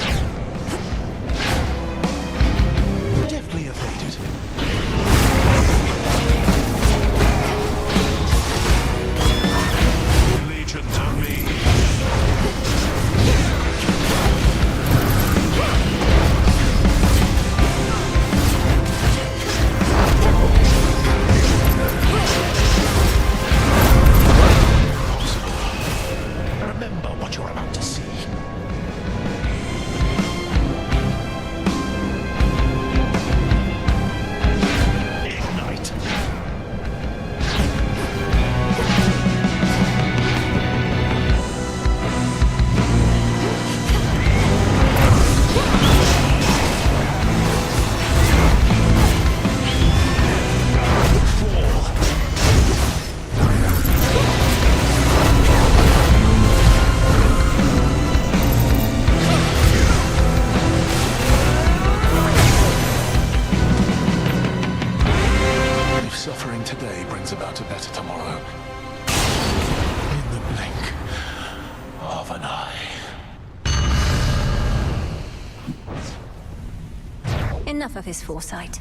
Enough of his foresight.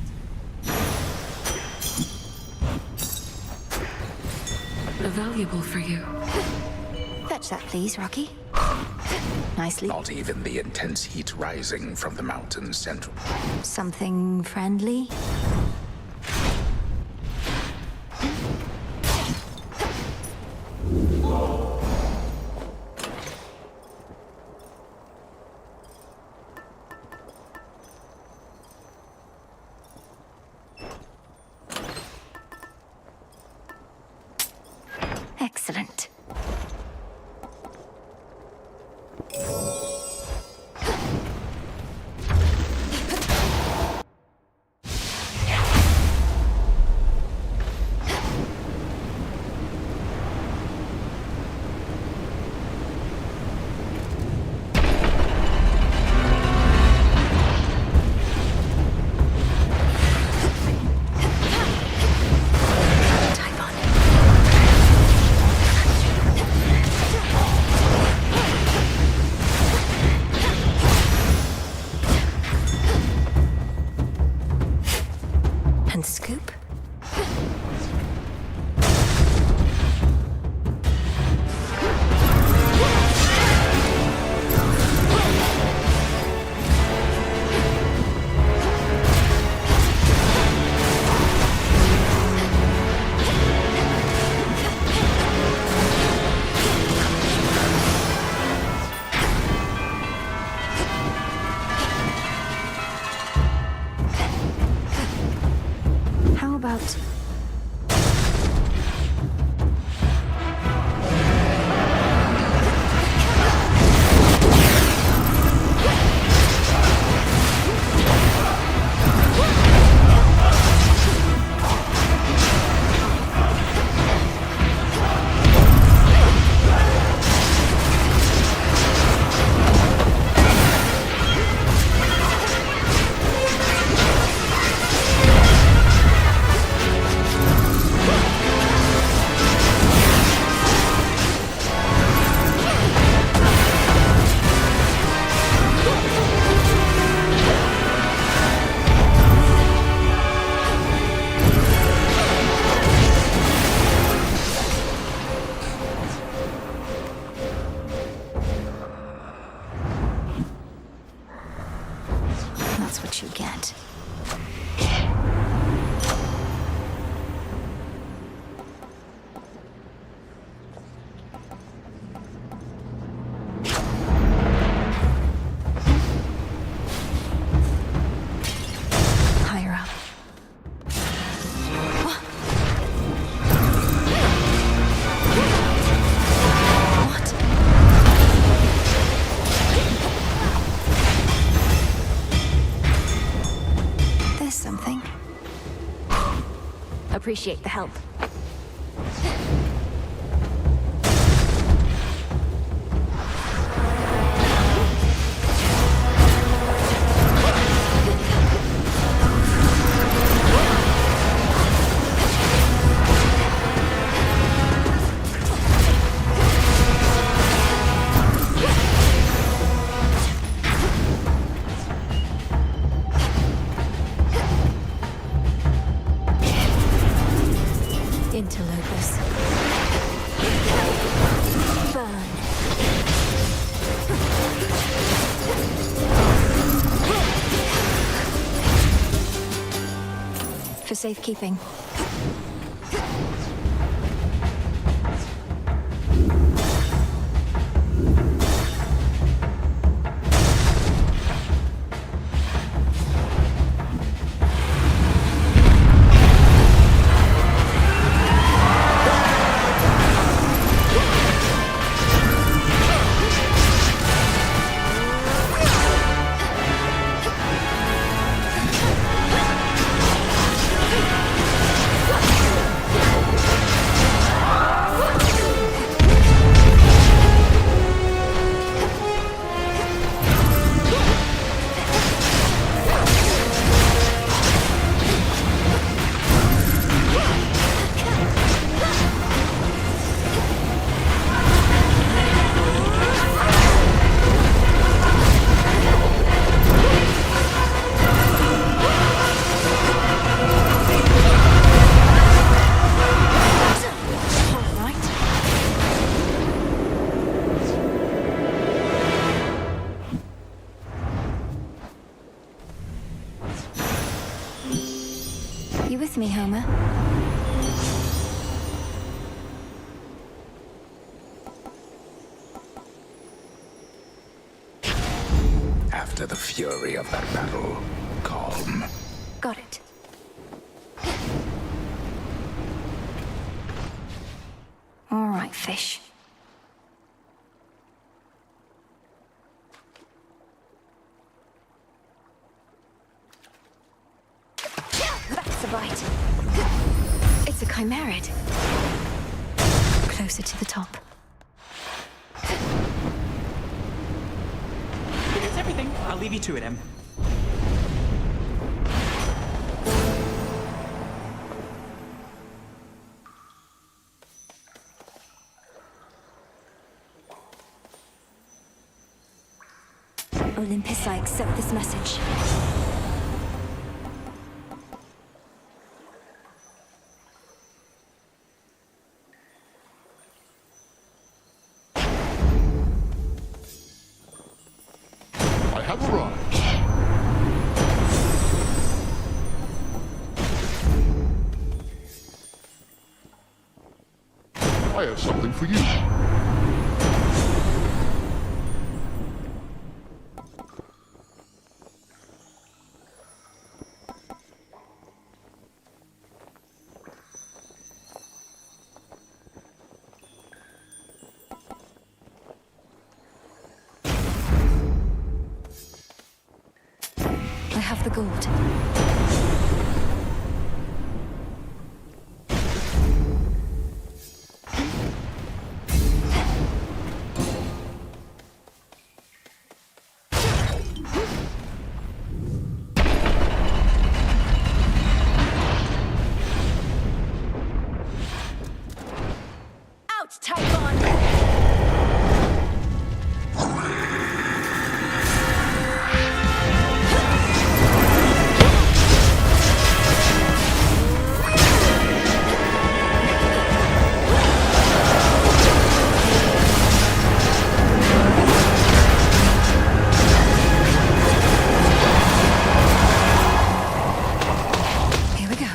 Valuable for you. Fetch that, please, Rocky. Nicely. Not even the intense heat rising from the mountain's center. Something friendly? Excellent. And scoop. How about... That's what you get. Higher up. What? There's something. Appreciate the help. Interlopers. Burn. For safekeeping. with me, Homer. After the fury of that battle, calm. Got it. All right, fish. That's a bite. It's a chimerid. Closer to the top. It's everything. I'll leave you to it, Em. Olympus, I accept this message. I have arrived. I have something for you. I have the gold. Out, Typhon! Here we go.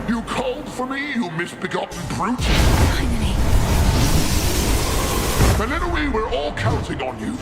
You called for me, you misbegotten brute? Finally. Melinoe, we're all counting on you.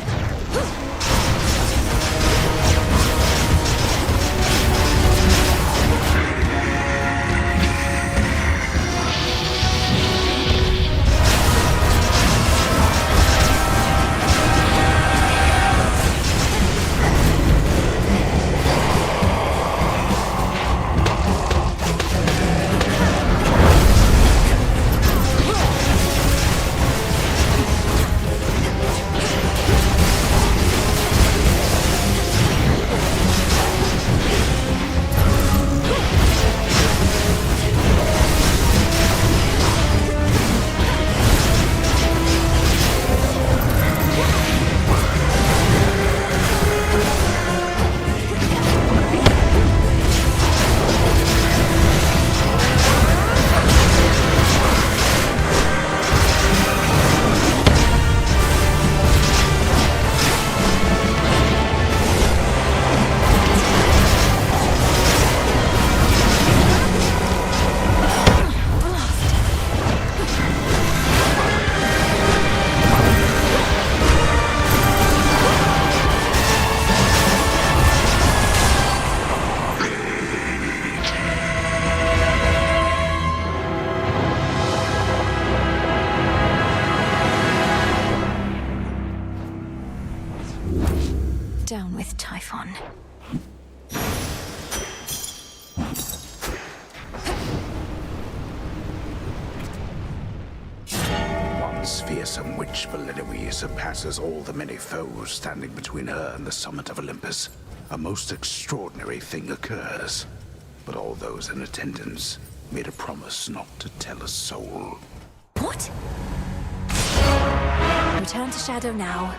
Down with Typhon. This fearsome witch Valenoe surpasses all the many foes standing between her and the summit of Olympus. A most extraordinary thing occurs, but all those in attendance made a promise not to tell a soul. What? Return to Shadow now.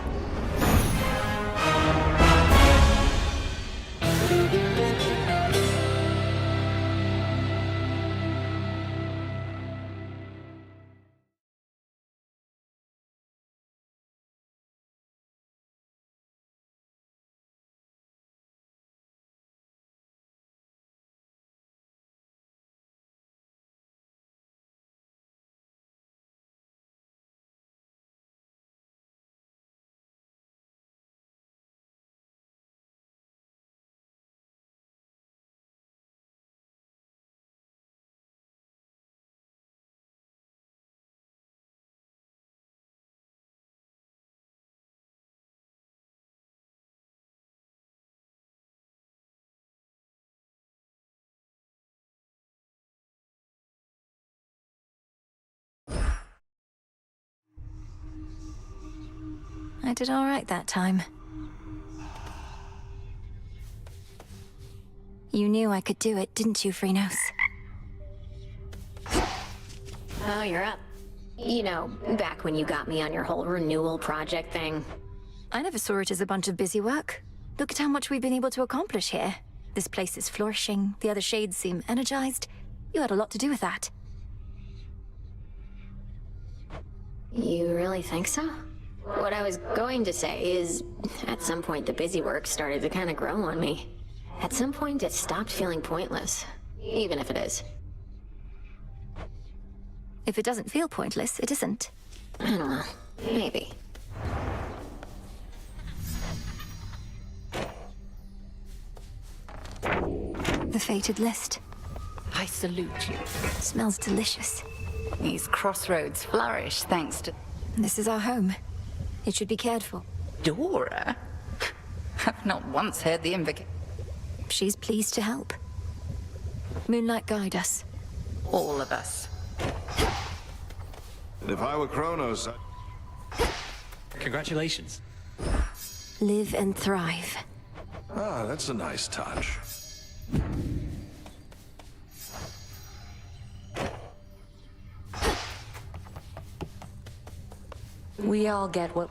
I did all right that time. You knew I could do it, didn't you, Phrynos? Oh, you're up. You know, back when you got me on your whole renewal project thing. I never saw it as a bunch of busy work. Look at how much we've been able to accomplish here. This place is flourishing, the other shades seem energized. You had a lot to do with that. You really think so? What I was going to say is, at some point the busy work started to kind of grow on me. At some point it stopped feeling pointless, even if it is. If it doesn't feel pointless, it isn't. I don't know. Maybe. The fated list. I salute you. Smells delicious. These crossroads flourish thanks to... This is our home. It should be cared for. Dora? I've not once heard the invocation. She's pleased to help. Moonlight, guide us. All of us. If I were Kronos, Congratulations. Live and thrive. Ah, that's a nice touch. We all get what...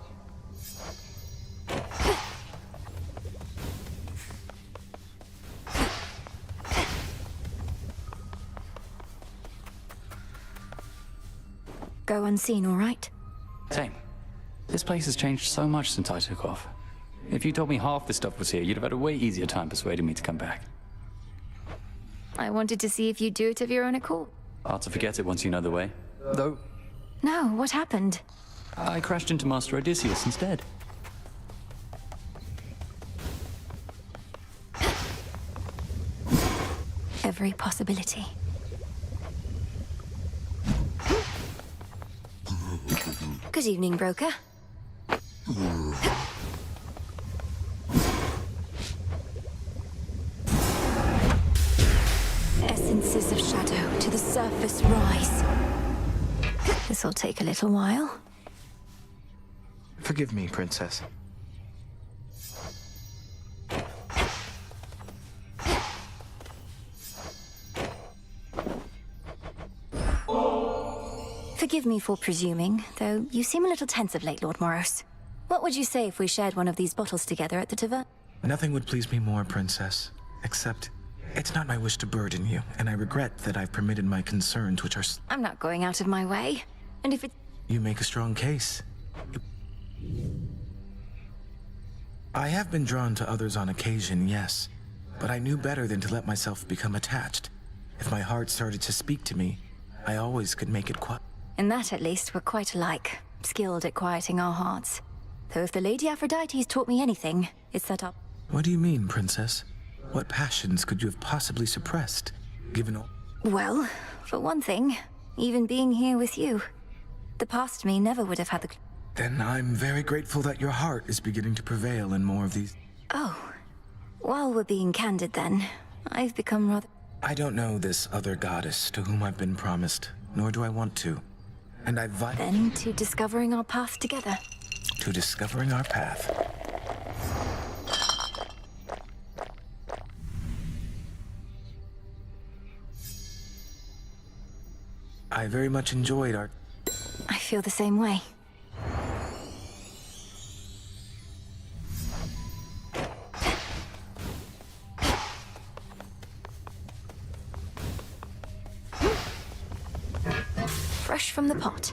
Go unseen, all right? Same. This place has changed so much since I took off. If you told me half the stuff was here, you'd have had a way easier time persuading me to come back. I wanted to see if you'd do it of your own accord. Hard to forget it once you know the way. Though, No, what happened? I crashed into Master Odysseus instead. Every possibility. Good evening, broker. Essences of shadow to the surface rise. This'll take a little while. Forgive me, Princess. Forgive me for presuming, though you seem a little tense of late, Lord Moros. What would you say if we shared one of these bottles together at the tavern? Nothing would please me more, Princess. Except, it's not my wish to burden you, and I regret that I've permitted my concerns, which are... I'm not going out of my way. And if it... You make a strong case. I have been drawn to others on occasion, yes. But I knew better than to let myself become attached. If my heart started to speak to me, I always could make it quiet. In that, at least, we're quite alike. Skilled at quieting our hearts. Though if the Lady Aphrodite's taught me anything, it's that up... What do you mean, Princess? What passions could you have possibly suppressed, given all... Well, for one thing, even being here with you. The past me never would have had the... Then I'm very grateful that your heart is beginning to prevail in more of these... Oh. While we're being candid then, I've become rather... I don't know this other goddess to whom I've been promised, nor do I want to. And Then to discovering our path together. To discovering our path. I very much enjoyed our... I feel the same way. Fresh from the pot.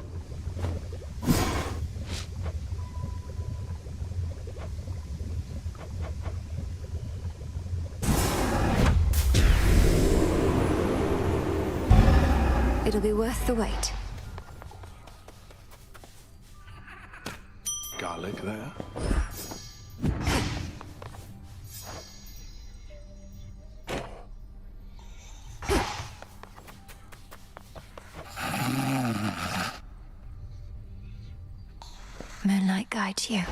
It'll be worth the wait. Garlic there. Moonlight guides you.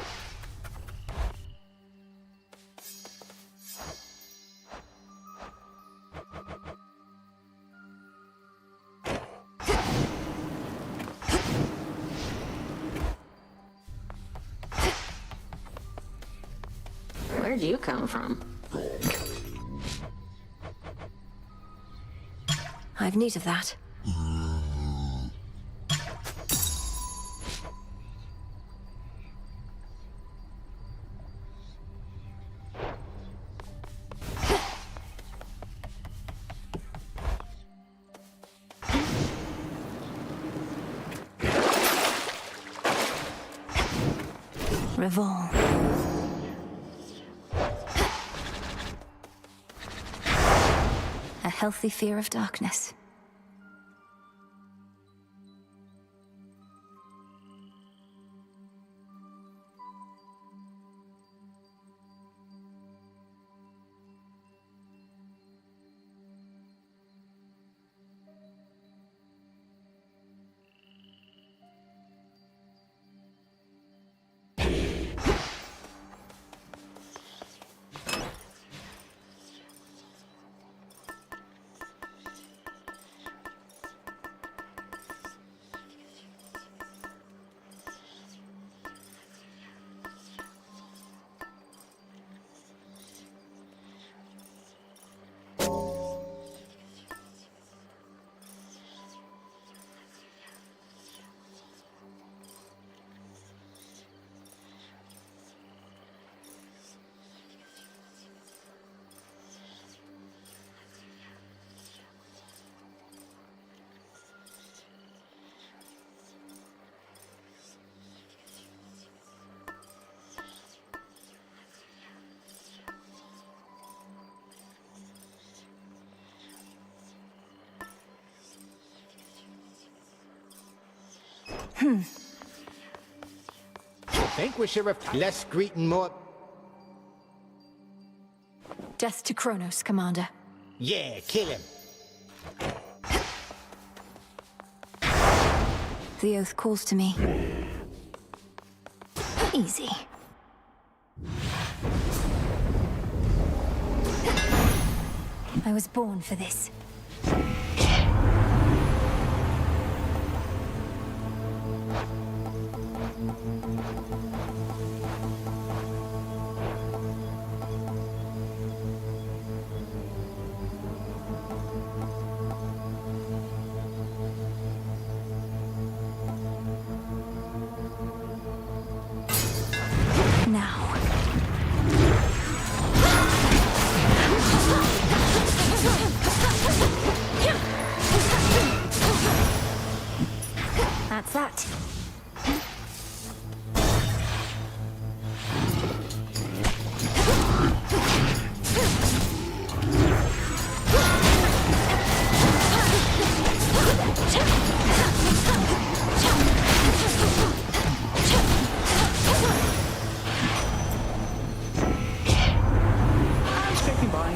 Where'd you come from? I've need of that. Revolve. A healthy fear of darkness. Think we should have less greeting, more... Death to Kronos, Commander. Yeah, kill him. The oath calls to me. Easy. I was born for this. Now. That's that.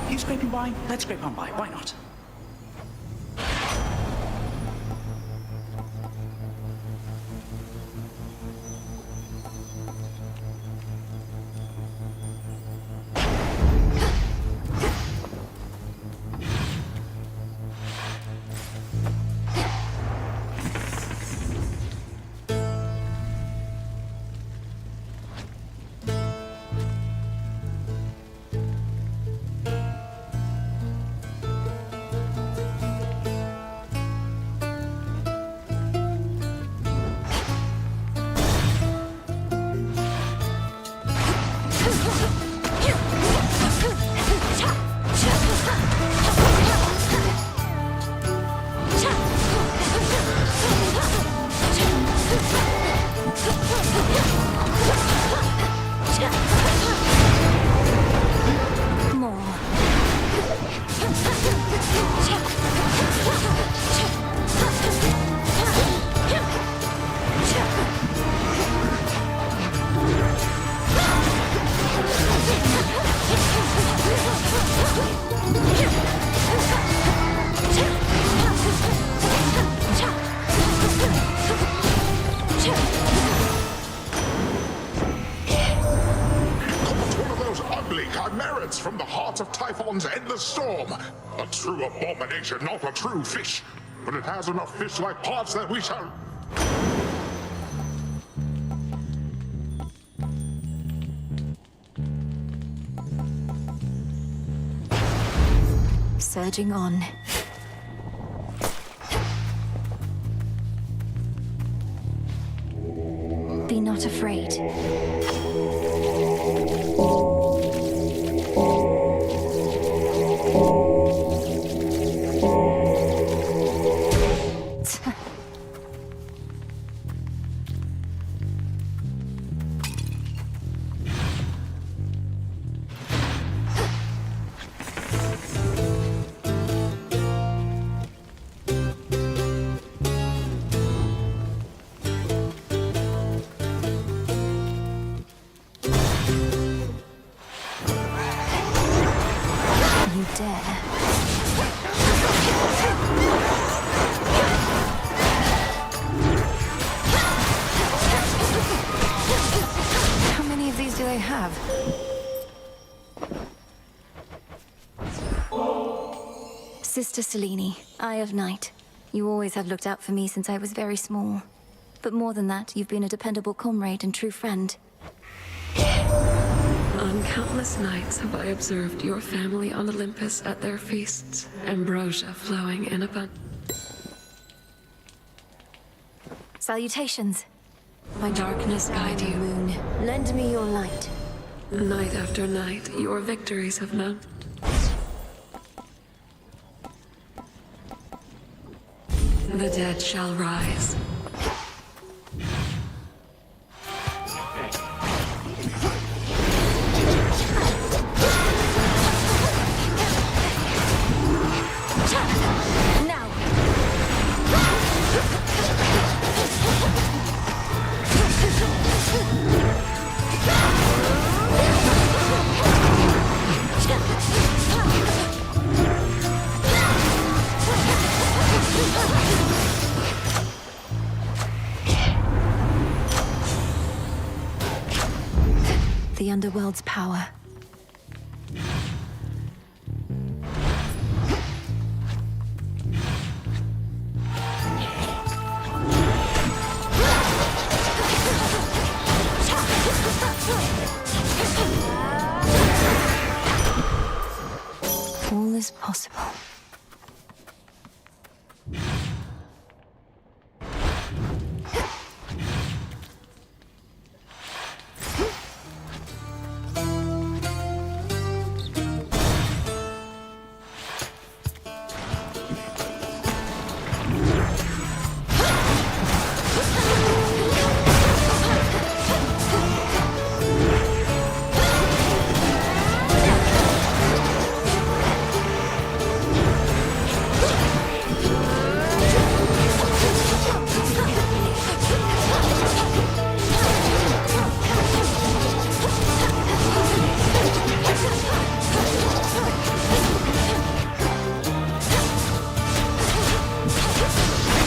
He's scraping by. Let's scrape on by. Why not? ugly chimeras from the heart of Typhon's endless storm. A true abomination, not a true fish. But it has enough fish-like parts that we shall... Surging on. Be not afraid. You dare. How many of these do they have? Sister Selene, Eye of Night. You always have looked out for me since I was very small. But more than that, you've been a dependable comrade and true friend. On countless nights have I observed your family on Olympus at their feasts, ambrosia flowing in abundance. Salutations. My darkness guide you. Moon, lend me your light. Night after night, your victories have mounted. The dead shall rise. The underworld's power. All is possible.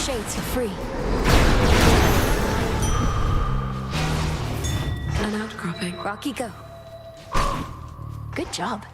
Shades are free. An outcropping. Rocky, go. Good job.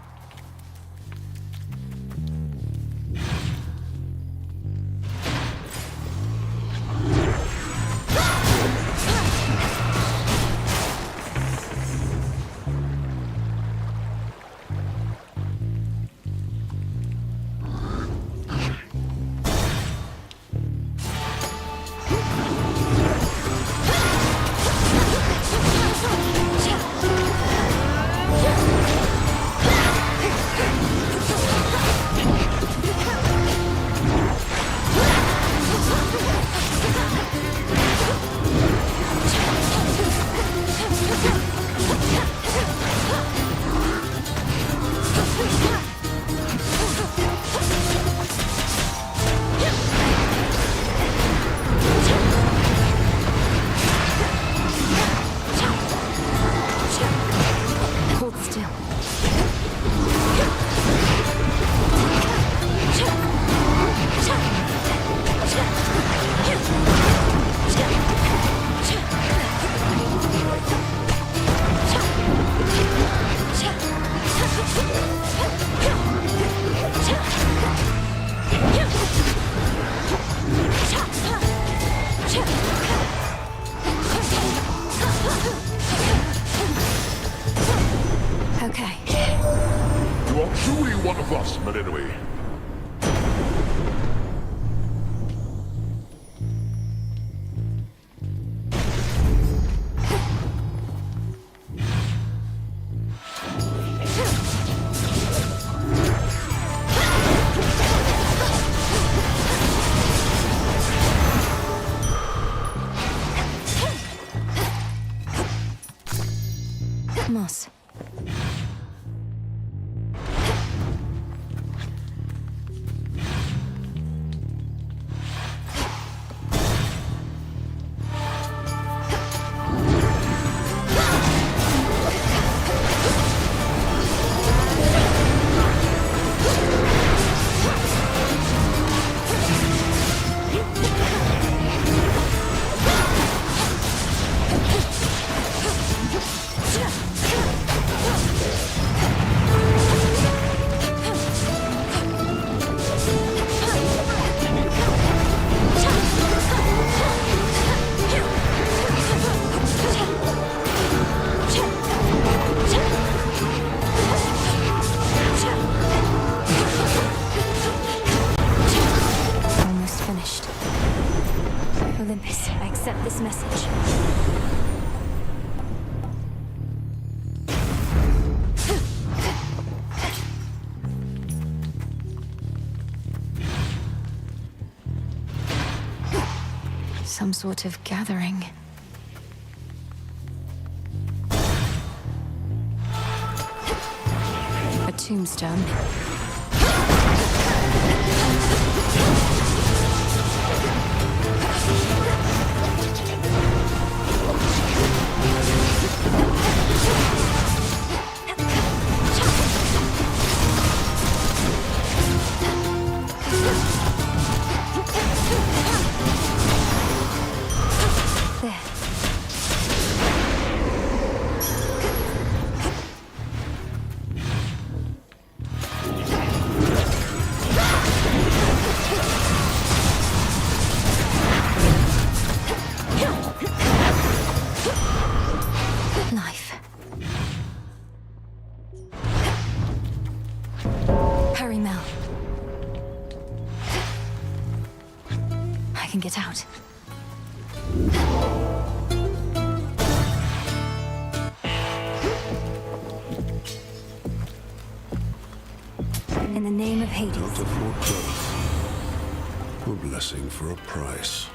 You are truly one of us, Melinui. Moss. Olympus, I accept this message. Some sort of gathering. A tombstone. I can get out. In the name of Hades. Not a foreclose. A blessing for a price.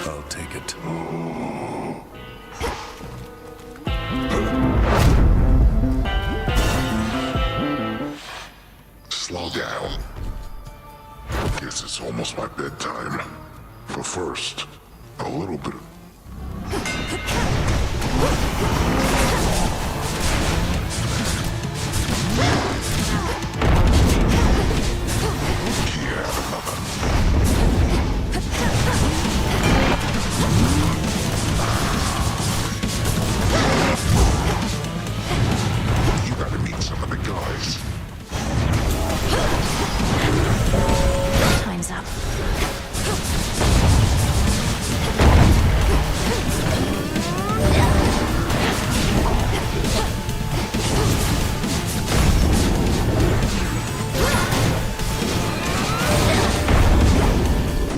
I'll take it. Slow down. Guess it's almost my bedtime. But first, a little bit of... You gotta meet some of the guys. Time's up.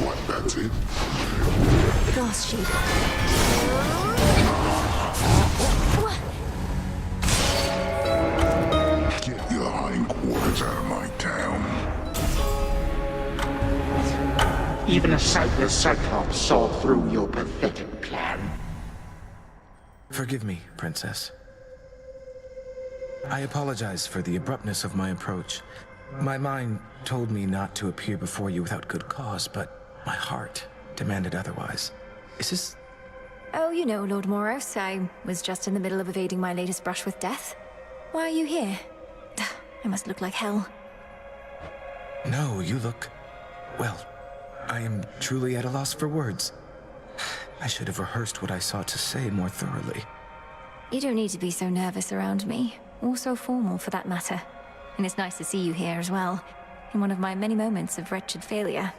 What, that's it? Glass sheet. Get your hindquarters out of my town. Even a sightless Cyclops saw through your pathetic plan. Forgive me, Princess. I apologize for the abruptness of my approach. My mind told me not to appear before you without good cause, but my heart demanded otherwise. Is this... Oh, you know, Lord Moros, I was just in the middle of evading my latest brush with death. Why are you here? I must look like hell. No, you look... well, I am truly at a loss for words. I should have rehearsed what I sought to say more thoroughly. You don't need to be so nervous around me, or so formal for that matter. And it's nice to see you here as well, in one of my many moments of wretched failure.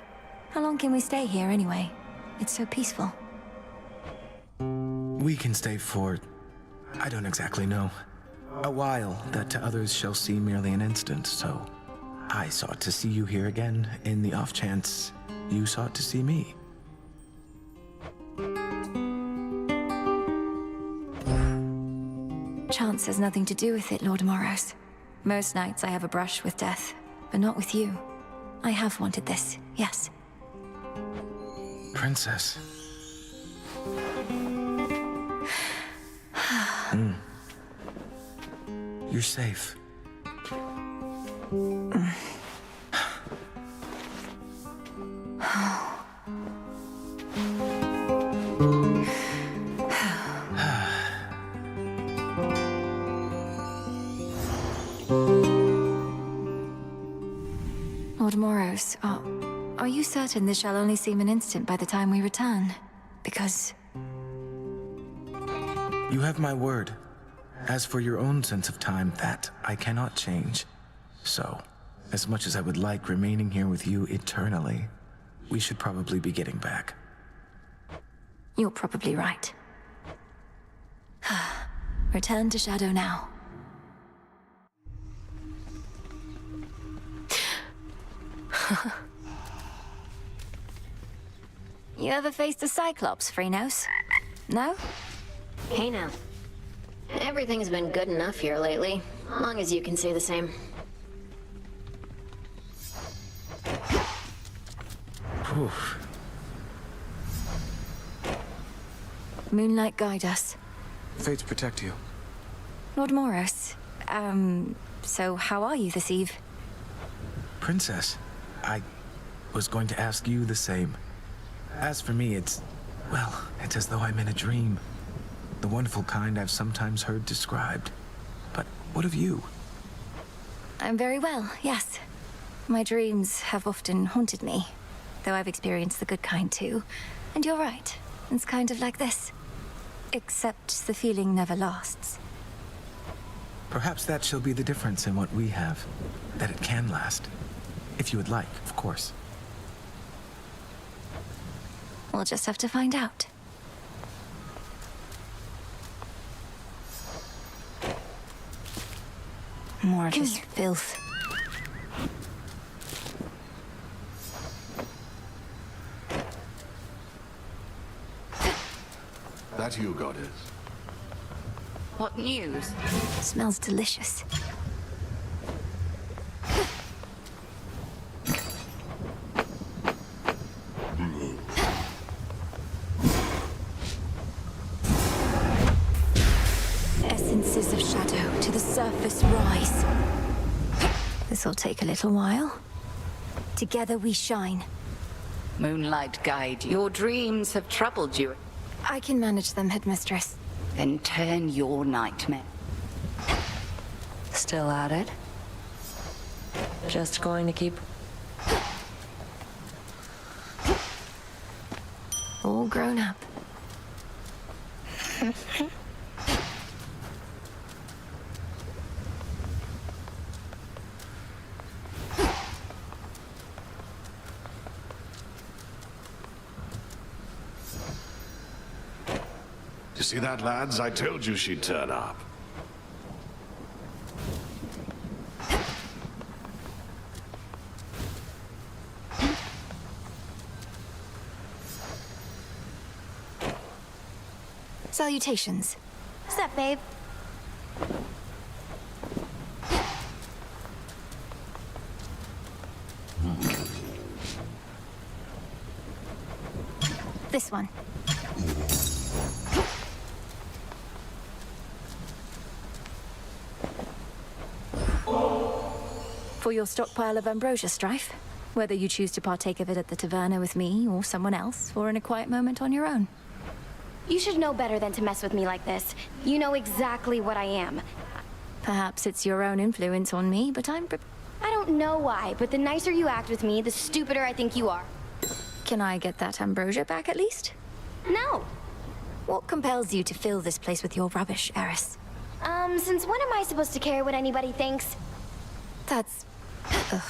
How long can we stay here anyway? It's so peaceful. We can stay for... I don't exactly know. A while that to others shall seem merely an instant, so... I sought to see you here again, in the off chance you sought to see me. Chance has nothing to do with it, Lord Moros. Most nights I have a brush with death, but not with you. I have wanted this, yes. Princess. You're safe. Lord Moros, are you certain this shall only seem an instant by the time we return? Because... You have my word. As for your own sense of time, that I cannot change. So, as much as I would like remaining here with you eternally, we should probably be getting back. You're probably right. Return to Shadow now. You ever faced a Cyclops, Phrynos? No? Hey now. Everything's been good enough here lately, long as you can say the same. Moonlight guide us. Fates protect you. Lord Moros, so how are you this eve? Princess, I was going to ask you the same. As for me, it's as though I'm in a dream. The wonderful kind I've sometimes heard described. But what of you? I'm very well, yes. My dreams have often haunted me, though I've experienced the good kind too. And you're right, it's kind of like this. Except the feeling never lasts. Perhaps that shall be the difference in what we have. That it can last. If you would like, of course. We'll just have to find out. More of this filth. That you, Goddess? What news? Smells delicious. Essences of shadow to the surface rise. This'll take a little while. Together we shine. Moonlight Guide, your dreams have troubled you. I can manage them, Headmistress. Then turn your nightmare. Still at it? Just going to keep... All grown up. You see that, lads? I told you she'd turn up. Salutations. What's up, babe? This one. For your stockpile of ambrosia, Strife. Whether you choose to partake of it at the taverna with me or someone else, or in a quiet moment on your own. You should know better than to mess with me like this. You know exactly what I am. Perhaps it's your own influence on me, but I don't know why, but the nicer you act with me, the stupider I think you are. Can I get that ambrosia back at least? No. What compels you to fill this place with your rubbish, Eris? Since when am I supposed to care what anybody thinks? That's... ugh.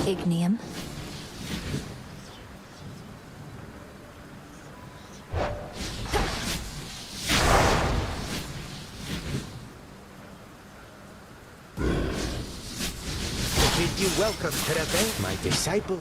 Ignium. Bid you welcome, Terebe, my disciple.